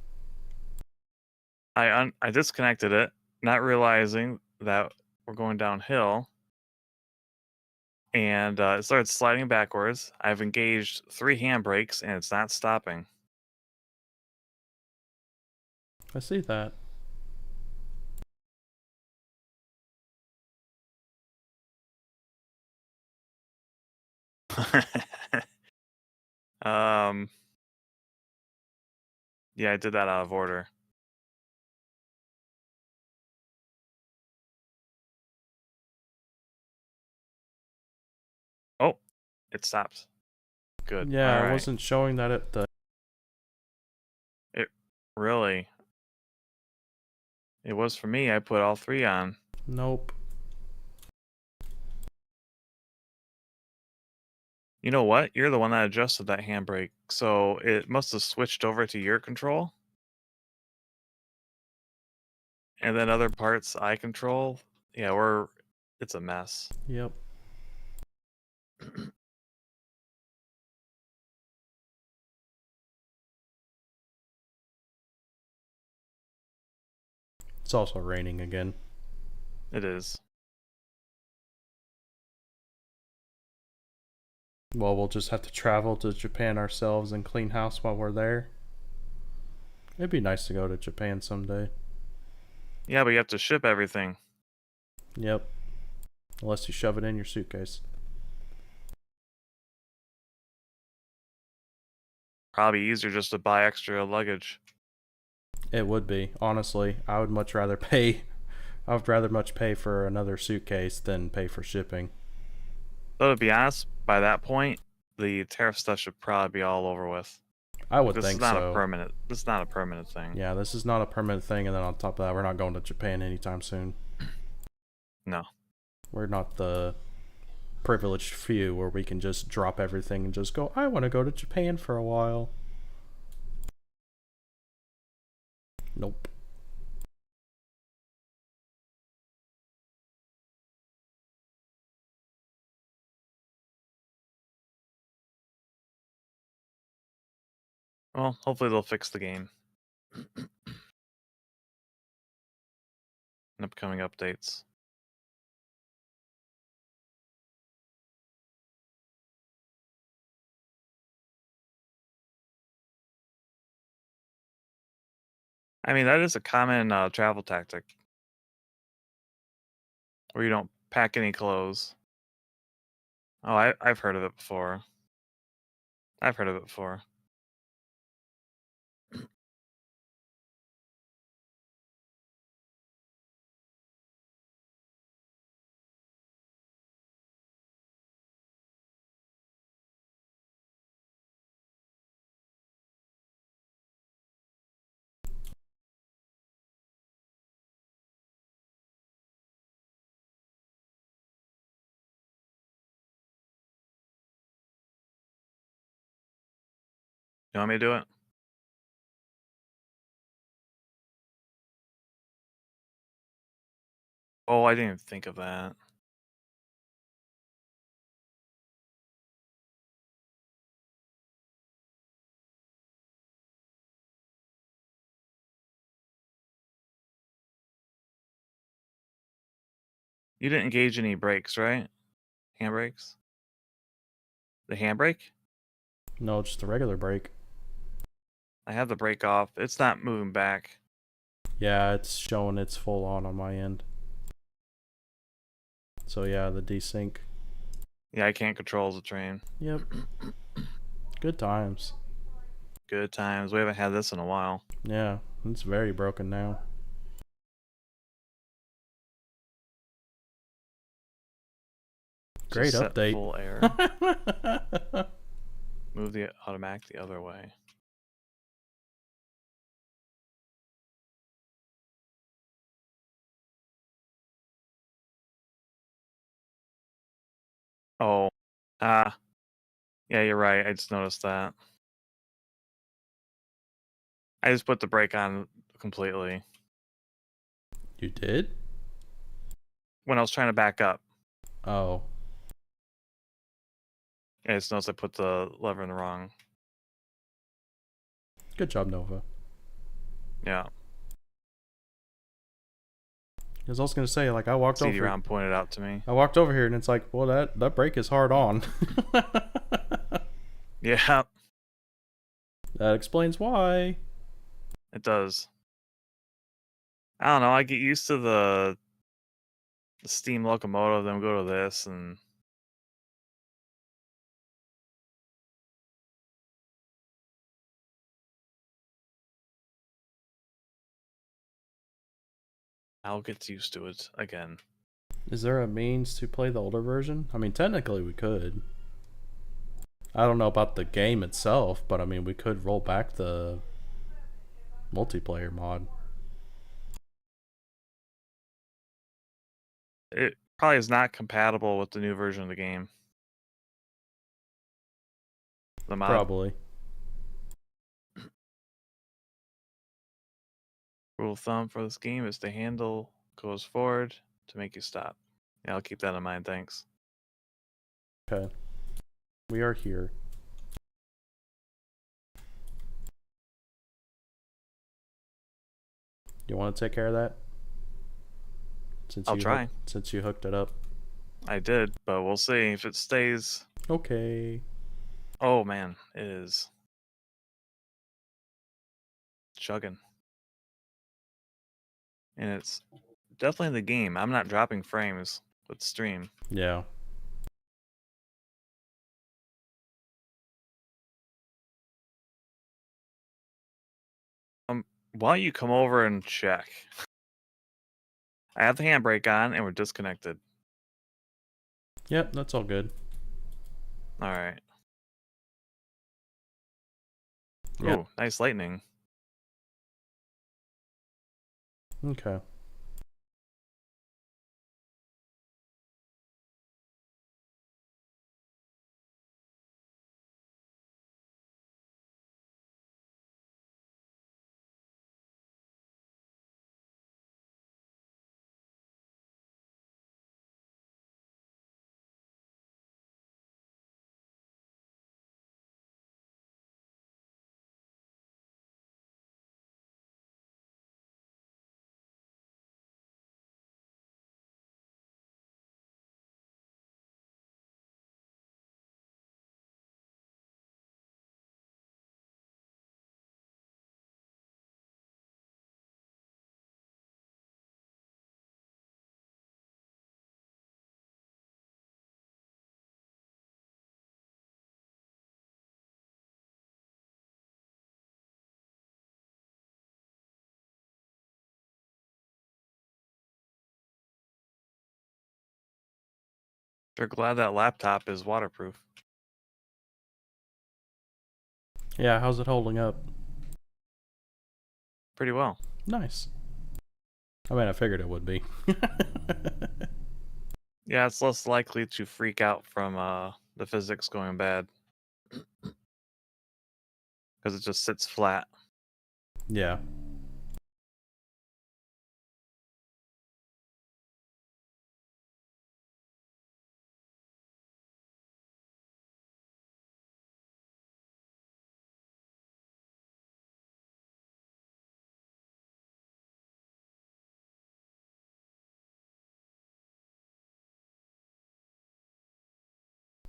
Speaker 1: I disconnected it, not realizing that we're going downhill, and it started sliding backwards. I've engaged 3 handbrakes, and it's not stopping.
Speaker 2: I see that.
Speaker 1: um, yeah, I did that out of order. Oh, it stopped. Good.
Speaker 2: Yeah,
Speaker 1: All
Speaker 2: I
Speaker 1: right.
Speaker 2: wasn't showing that at the.
Speaker 1: It really. It was for me. I put all 3 on.
Speaker 2: Nope.
Speaker 1: You know what? You're the one that adjusted that handbrake, so it must have switched over to your control, and then other parts I control. Yeah, it's a mess.
Speaker 2: Yep. It's also raining again.
Speaker 1: It is.
Speaker 2: Well, we'll just have to travel to Japan ourselves and clean house while we're there. It'd be nice to go to Japan someday.
Speaker 1: Yeah, but you have to ship everything.
Speaker 2: Yep. Unless you shove it in your suitcase.
Speaker 1: Probably easier just to buy extra luggage.
Speaker 2: It would be. Honestly, I would much rather pay. I would rather much pay for another suitcase than pay for shipping.
Speaker 1: Though to be honest, by that point, the tariff stuff should probably be all over with.
Speaker 2: I would
Speaker 1: This is
Speaker 2: think
Speaker 1: not a
Speaker 2: so.
Speaker 1: permanent. This is not a permanent thing.
Speaker 2: Yeah, this is not a permanent thing, and then on top of that, we're not going to Japan anytime soon.
Speaker 1: No.
Speaker 2: We're not the privileged few where we can just drop everything and just go, I want to go to Japan for a while. Nope.
Speaker 1: Well, hopefully they'll fix the game. In upcoming updates. I mean, that is a common travel tactic. Where you don't pack any clothes. Oh, I've heard of it before. I've heard of it before. You want me to do it? Oh, I didn't even think of that. You didn't engage any brakes, right? Handbrakes? The handbrake?
Speaker 2: No, just a regular brake.
Speaker 1: I have the brake off. It's not moving back.
Speaker 2: Yeah, it's showing it's full on my end. So yeah, the desync.
Speaker 1: Yeah, I can't control the train.
Speaker 2: Yep. Good times.
Speaker 1: Good times. We haven't had this in a while.
Speaker 2: Yeah, it's very broken now. Great
Speaker 1: Just set
Speaker 2: update.
Speaker 1: full air. Move the automatic the other way. Oh. Ah. Yeah, you're right. I just noticed that. I just put the brake on completely.
Speaker 2: You did?
Speaker 1: When I was trying to back up.
Speaker 2: Oh.
Speaker 1: I just noticed I put the lever in the wrong.
Speaker 2: Good job, Nova.
Speaker 1: Yeah.
Speaker 2: Because I was gonna say, like, I walked over.
Speaker 1: CD-ROM pointed out to me.
Speaker 2: I walked over here and it's like, well, that brake is hard on.
Speaker 1: Yeah,
Speaker 2: That explains why.
Speaker 1: it does. I don't know. I get used to the steam locomotive, then go to this, and I'll get used to it again.
Speaker 2: Is there a means to play the older version? I mean, technically we could. I don't know about the game itself, but I mean, we could roll back the multiplayer mod.
Speaker 1: It probably is not compatible with the new version of the game. The mod.
Speaker 2: Probably.
Speaker 1: Rule of thumb for this game is the handle goes forward to make you stop. Yeah, I'll keep that in mind. Thanks.
Speaker 2: Okay. We are here. You want to take care of that?
Speaker 1: I'll try.
Speaker 2: Since you hooked it up.
Speaker 1: I did, but we'll see if it stays.
Speaker 2: Okay.
Speaker 1: Oh man, it is chugging. And it's definitely the game. I'm not dropping frames with stream.
Speaker 2: Yeah.
Speaker 1: Why don't you come over and check? I have the handbrake on and we're disconnected.
Speaker 2: Yep, that's all good.
Speaker 1: All right.
Speaker 2: Yep.
Speaker 1: Ooh, nice lightning.
Speaker 2: Okay.
Speaker 1: They're glad that laptop is waterproof.
Speaker 2: Yeah, how's it holding up?
Speaker 1: Pretty well.
Speaker 2: Nice. I mean, I figured it would be.
Speaker 1: Yeah, it's less likely to freak out from the physics going bad. Because it just sits flat.
Speaker 2: Yeah.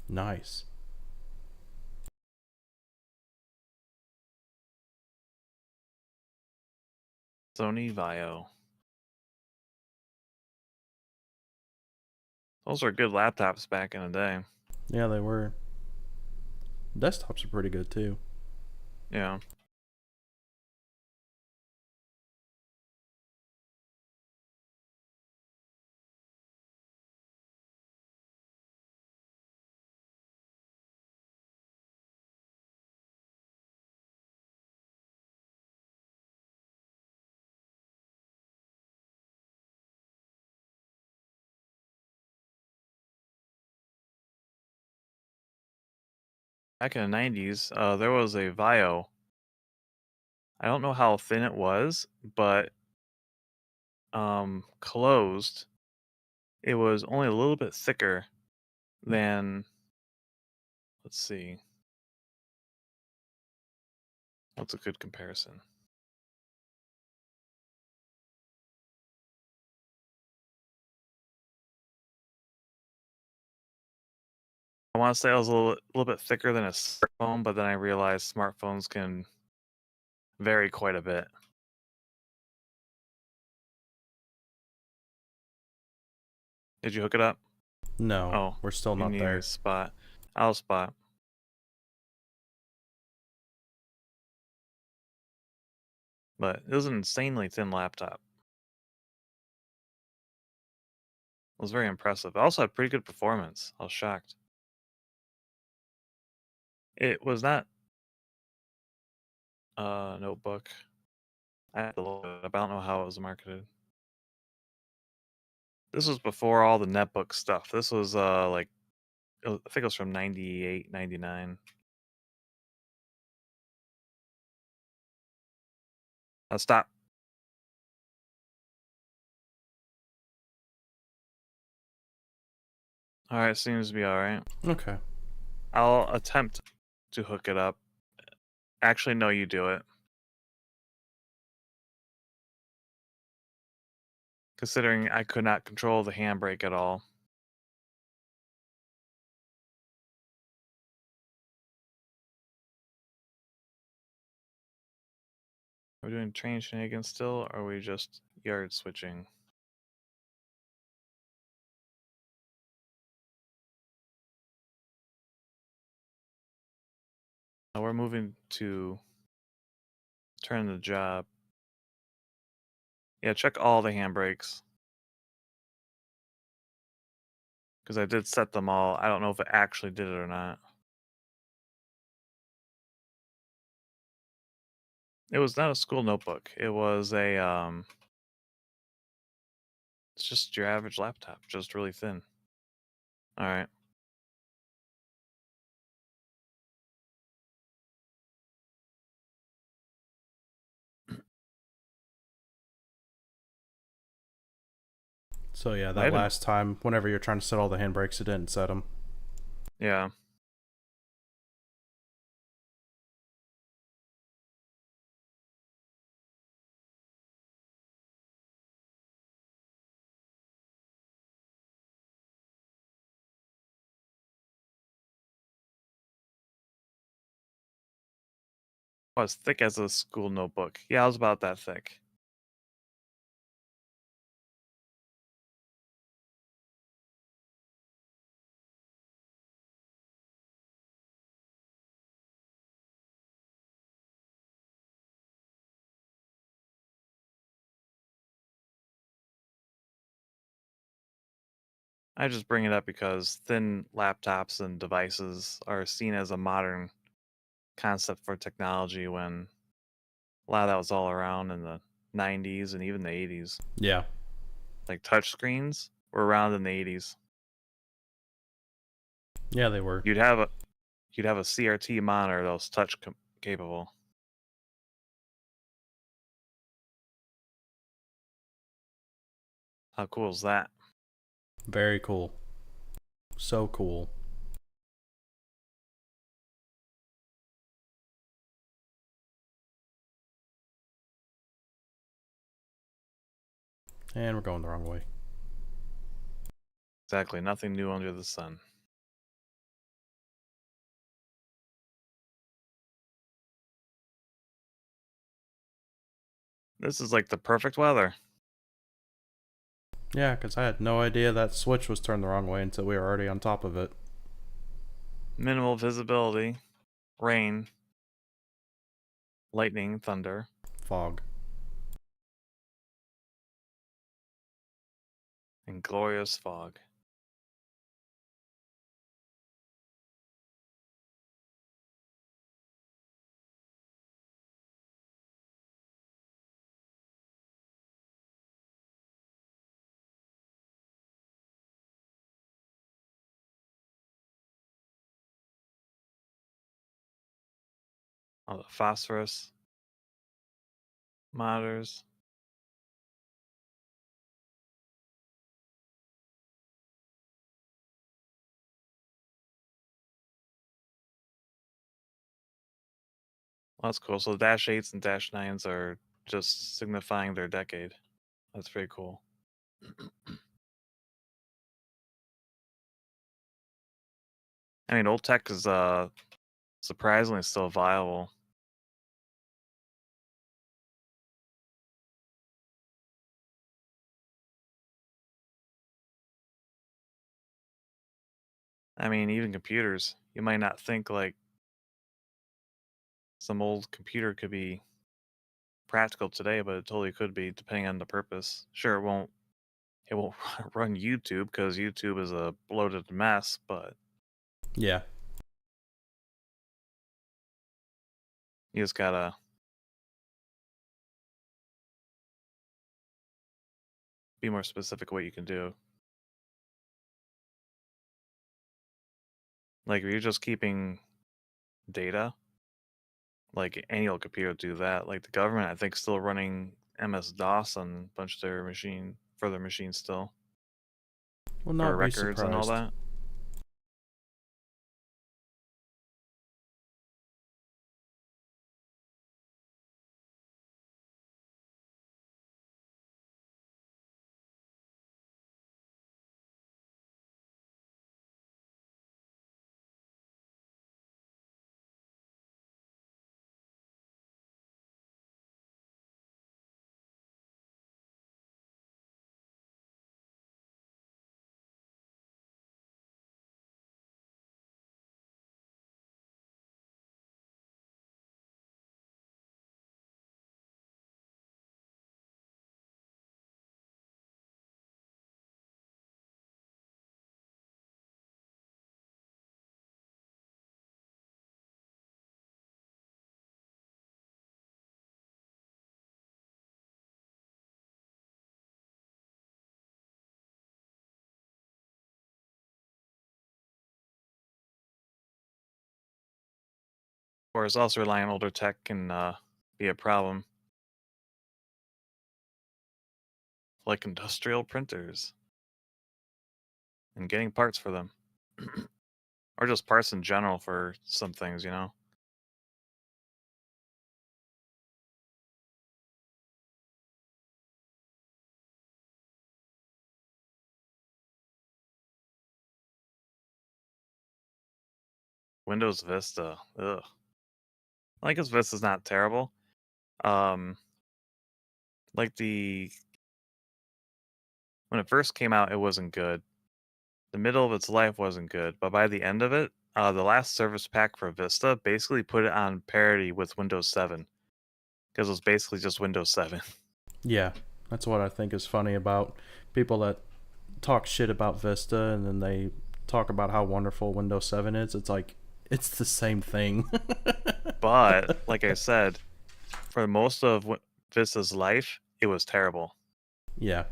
Speaker 2: Nice.
Speaker 1: Sony Vaio. Those were good laptops back in the day.
Speaker 2: Yeah, they were. Desktops are pretty good too.
Speaker 1: Yeah. Back in the 90s, there was a Vaio. I don't know how thin it was, but closed. It was only a little bit thicker than, let's see, what's a good comparison? I want to say it was a little bit thicker than a smartphone, but then I realized smartphones can vary quite a bit. Did you hook it up?
Speaker 2: No,
Speaker 1: Oh,
Speaker 2: we're still
Speaker 1: you
Speaker 2: not
Speaker 1: need
Speaker 2: there.
Speaker 1: a spot. I'll spot. But it was an insanely thin laptop. It was very impressive. It also had pretty good performance. I was shocked. It was not a notebook. I had to look it up. I don't know how it was marketed. This was before all the netbook stuff. This was like, I think it was from 98, 99. Stop. All right, seems to be all right.
Speaker 2: Okay.
Speaker 1: I'll attempt to hook it up. Actually, no, you do it. Considering I could not control the handbrake at all. Are we doing train shenanigans still, or are we just yard switching? Now we're moving to turn the job. Yeah, check all the handbrakes. Because I did set them all. I don't know if it actually did it or not. It was not a school notebook. It was a it's just your average laptop, just really thin. All right.
Speaker 2: So yeah, that
Speaker 1: Might have,
Speaker 2: last time, whenever you're trying to set all the handbrakes, it didn't set them.
Speaker 1: yeah. Oh, as thick as a school notebook. Yeah, it was about that thick. I just bring it up because thin laptops and devices are seen as a modern concept for technology when a lot of that was all around in the 90s and even the 80s.
Speaker 2: Yeah.
Speaker 1: Like touch screens were around in the 80s.
Speaker 2: Yeah, they were.
Speaker 1: You'd have a CRT monitor that was touch capable. How cool is that?
Speaker 2: Very cool. So cool. And we're going the wrong way.
Speaker 1: Exactly, nothing new under the sun. This is like the perfect weather.
Speaker 2: Yeah, because I had no idea that switch was turned the wrong way until we were already on top of it.
Speaker 1: Minimal visibility, rain, lightning, thunder,
Speaker 2: Fog.
Speaker 1: and glorious fog. All the phosphorus, monitors. Well, that's cool. So the Dash 8s and Dash 9s are just signifying their decade. That's very cool. I mean, old tech is surprisingly still viable. I mean, even computers. You might not think like some old computer could be practical today, but it totally could be depending on the purpose. Sure, it won't run YouTube because YouTube is a bloated mess, but
Speaker 2: Yeah.
Speaker 1: you just gotta be more specific what you can do. Like if you're just keeping data, like any old computer would do that. Like the government, I think, still running MS DOS on a bunch of their machines still
Speaker 2: Will
Speaker 1: for
Speaker 2: not be
Speaker 1: records and all
Speaker 2: surprised.
Speaker 1: that. Whereas also relying on older tech can be a problem, like industrial printers and getting parts for them, or just parts in general for some things, you know. Windows Vista, ugh. I guess Vista's not terrible. Um, like when it first came out, it wasn't good. The middle of its life wasn't good, but by the end of it, the last service pack for Vista basically put it on parity with Windows 7 because it was basically just Windows 7.
Speaker 2: Yeah. That's what I think is funny about people that talk shit about Vista and then they talk about how wonderful Windows 7 is. It's like, it's the same thing.
Speaker 1: But like I said, for most of Vista's life, it was terrible.
Speaker 2: Yeah.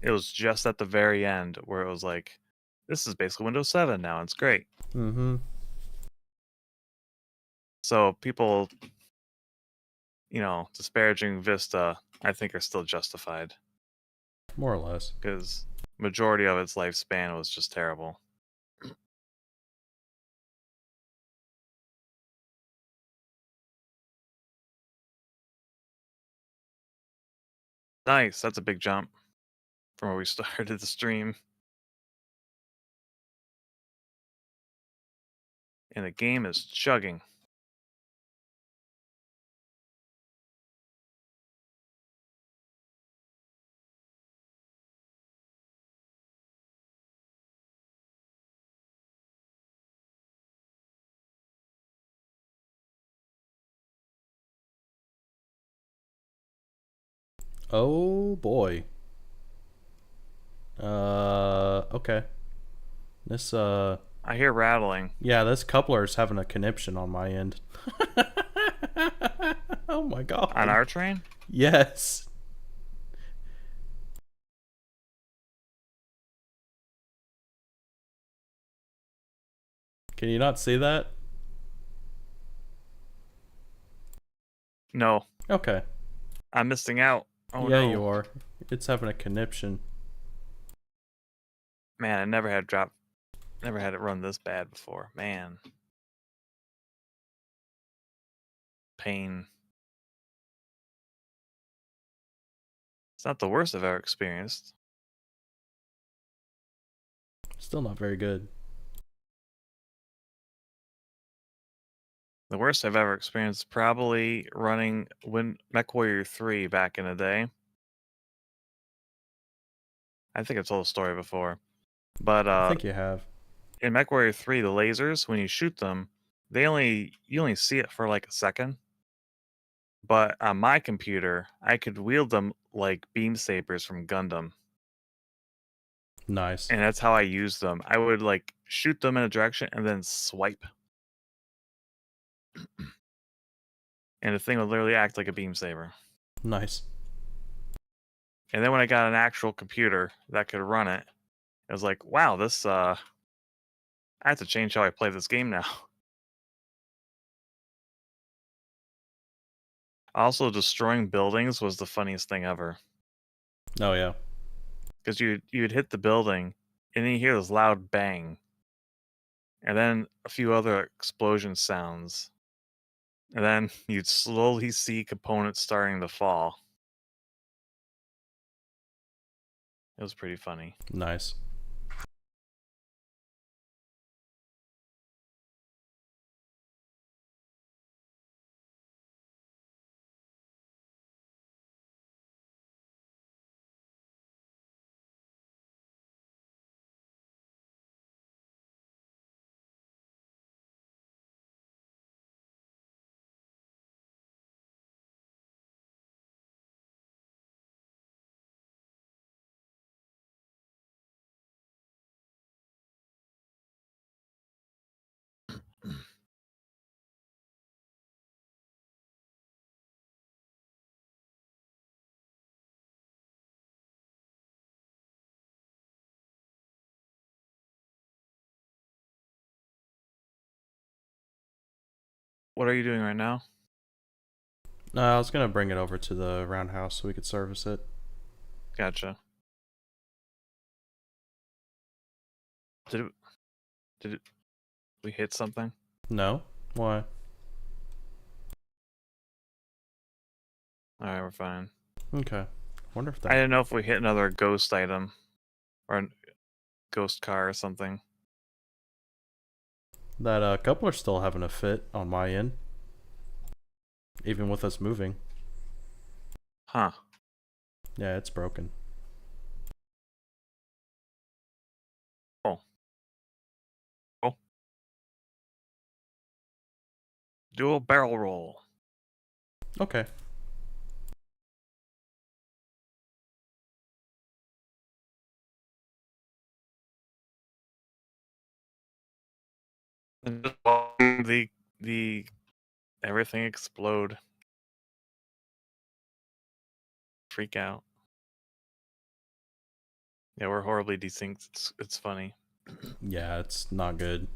Speaker 1: It was just at the very end where it was like, this is basically Windows 7 now. It's great.
Speaker 2: Mm-hmm.
Speaker 1: So people, disparaging Vista, I think are still justified
Speaker 2: More or less.
Speaker 1: because majority of its lifespan was just terrible. Nice. That's a big jump from where we started the stream. And the game is chugging.
Speaker 2: Oh boy. Okay. This
Speaker 1: I hear rattling.
Speaker 2: yeah, this coupler's having a conniption on my end. Oh my
Speaker 1: On
Speaker 2: god.
Speaker 1: our train?
Speaker 2: Yes. Can you not see that?
Speaker 1: No.
Speaker 2: Okay.
Speaker 1: I'm missing out. Oh
Speaker 2: Yeah,
Speaker 1: no.
Speaker 2: you are. It's having a conniption.
Speaker 1: Man, I never had it run this bad before. Man. Pain. It's not the worst I've ever experienced.
Speaker 2: Still not very good.
Speaker 1: The worst I've ever experienced is probably running MechWarrior 3 back in the day. I think I've told the story before. But
Speaker 2: I think you have.
Speaker 1: in MechWarrior 3, the lasers, when you shoot them, you only see it for like a second. But on my computer, I could wield them like beam sabers from Gundam.
Speaker 2: Nice.
Speaker 1: And that's how I used them. I would like shoot them in a direction and then swipe. And the thing would literally act like a beam saber.
Speaker 2: Nice.
Speaker 1: And then when I got an actual computer that could run it, it was like, wow, this I have to change how I play this game now. Also, destroying buildings was the funniest thing ever.
Speaker 2: Oh yeah.
Speaker 1: Because you'd hit the building and then you hear this loud bang. And then a few other explosion sounds. And then you'd slowly see components starting to fall. It was pretty funny.
Speaker 2: Nice.
Speaker 1: What are you doing right now?
Speaker 2: I was gonna bring it over to the roundhouse so we could service it.
Speaker 1: Gotcha. Did it, we hit something?
Speaker 2: No? Why?
Speaker 1: Alright, we're fine.
Speaker 2: Okay. Wonder if
Speaker 1: I
Speaker 2: that.
Speaker 1: didn't know if we hit another ghost item. Or a ghost car or something.
Speaker 2: That coupler's still having a fit on my end. Even with us moving.
Speaker 1: Huh.
Speaker 2: Yeah, it's broken.
Speaker 1: Oh. Oh. Dual barrel roll.
Speaker 2: Okay.
Speaker 1: And just the everything explode. Freak out. Yeah, we're horribly desynced. It's funny.
Speaker 2: Yeah, it's not good.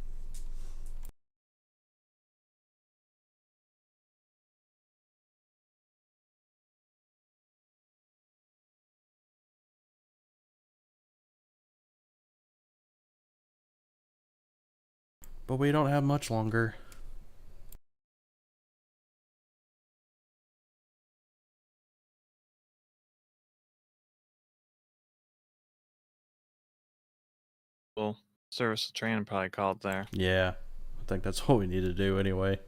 Speaker 2: But we don't have much longer.
Speaker 1: We'll service the train and probably call it there.
Speaker 2: Yeah. I think that's what we need to do anyway.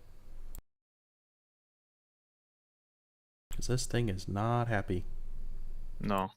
Speaker 2: Because this thing is not happy.
Speaker 1: No.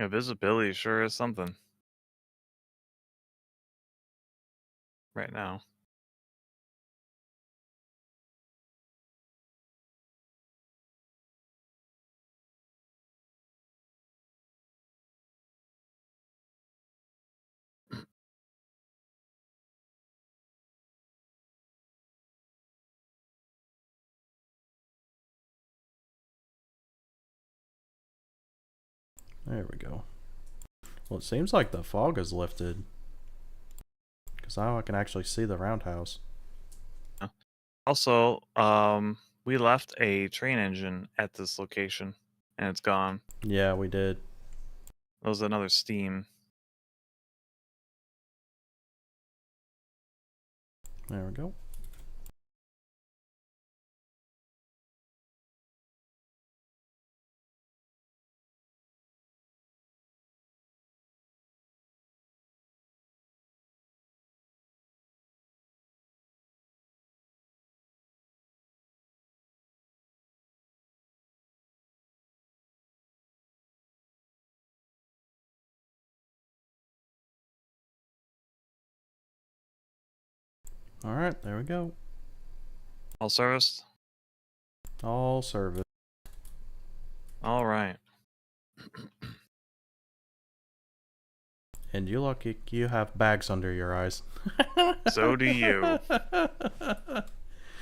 Speaker 1: Yeah, visibility sure is something right now.
Speaker 2: There we go. Well, it seems like the fog has lifted. Because now I can actually see the roundhouse.
Speaker 1: Also, we left a train engine at this location, and it's gone.
Speaker 2: Yeah, we did.
Speaker 1: That was another steam.
Speaker 2: There we go. Alright, there we go.
Speaker 1: All serviced?
Speaker 2: All service.
Speaker 1: All right.
Speaker 2: And you lucky you have bags under your eyes.
Speaker 1: So do you.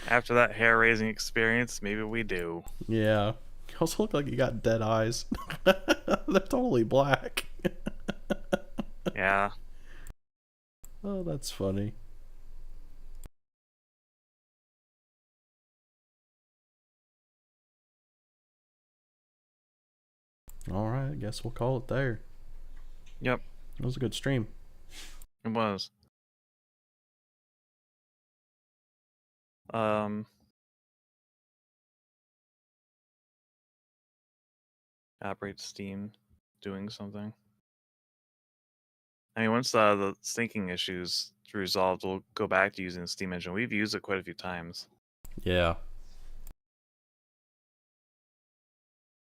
Speaker 1: After that hair-raising experience, maybe we do.
Speaker 2: Yeah. You also look like you got dead eyes. They're totally black.
Speaker 1: Yeah.
Speaker 2: Oh, that's funny. Alright, I guess we'll call it there.
Speaker 1: Yep.
Speaker 2: It was a good stream.
Speaker 1: It was. Operate Steam doing something. I mean, once the syncing issues resolved, we'll go back to using the Steam engine. We've used it quite a few times.
Speaker 2: Yeah.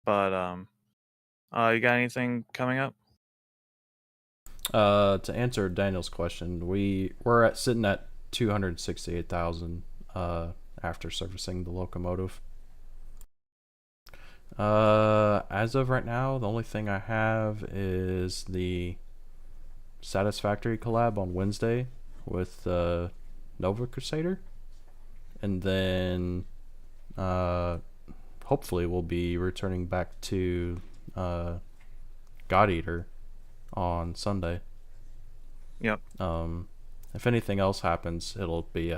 Speaker 1: But you got anything coming up?
Speaker 2: To answer Daniel's question, we're sitting at 268,000 after servicing the locomotive. As of right now, the only thing I have is the Satisfactory collab on Wednesday with Nova Crusader, and then hopefully we'll be returning back to God Eater on Sunday.
Speaker 1: Yep.
Speaker 2: If anything else happens, it'll be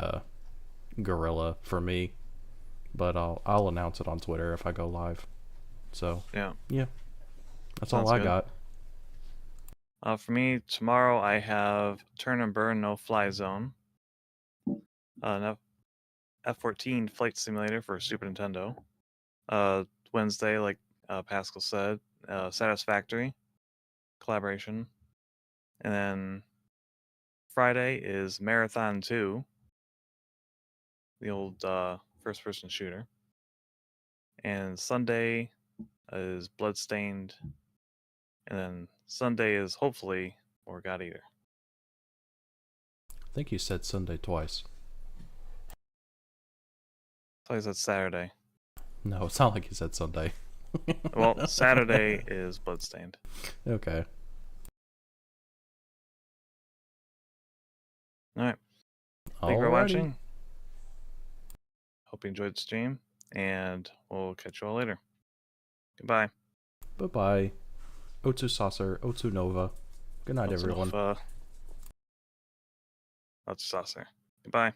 Speaker 2: Gorilla for me, but I'll announce it on Twitter if I go live. So
Speaker 1: yeah,
Speaker 2: that's
Speaker 1: Sounds
Speaker 2: all I
Speaker 1: good.
Speaker 2: got.
Speaker 1: For me, tomorrow I have Turn and Burn No Fly Zone, an F-14 flight simulator for Super Nintendo. Wednesday, like Pascal said, Satisfactory collaboration, and then Friday is Marathon 2, the old first-person shooter, and Sunday is Bloodstained, and then Sunday is hopefully more God Eater.
Speaker 2: I think you said Sunday twice.
Speaker 1: So I said Saturday.
Speaker 2: No, it's not like you said Sunday.
Speaker 1: Well, Saturday is Bloodstained.
Speaker 2: Okay.
Speaker 1: All right. Thank you for
Speaker 2: Alrighty.
Speaker 1: watching. Hope you enjoyed the stream, and we'll catch you all later. Goodbye.
Speaker 2: Bye-bye. Otsu Saucer, Otsu Nova. Good night, everyone.
Speaker 1: Otsu Saucer. Goodbye.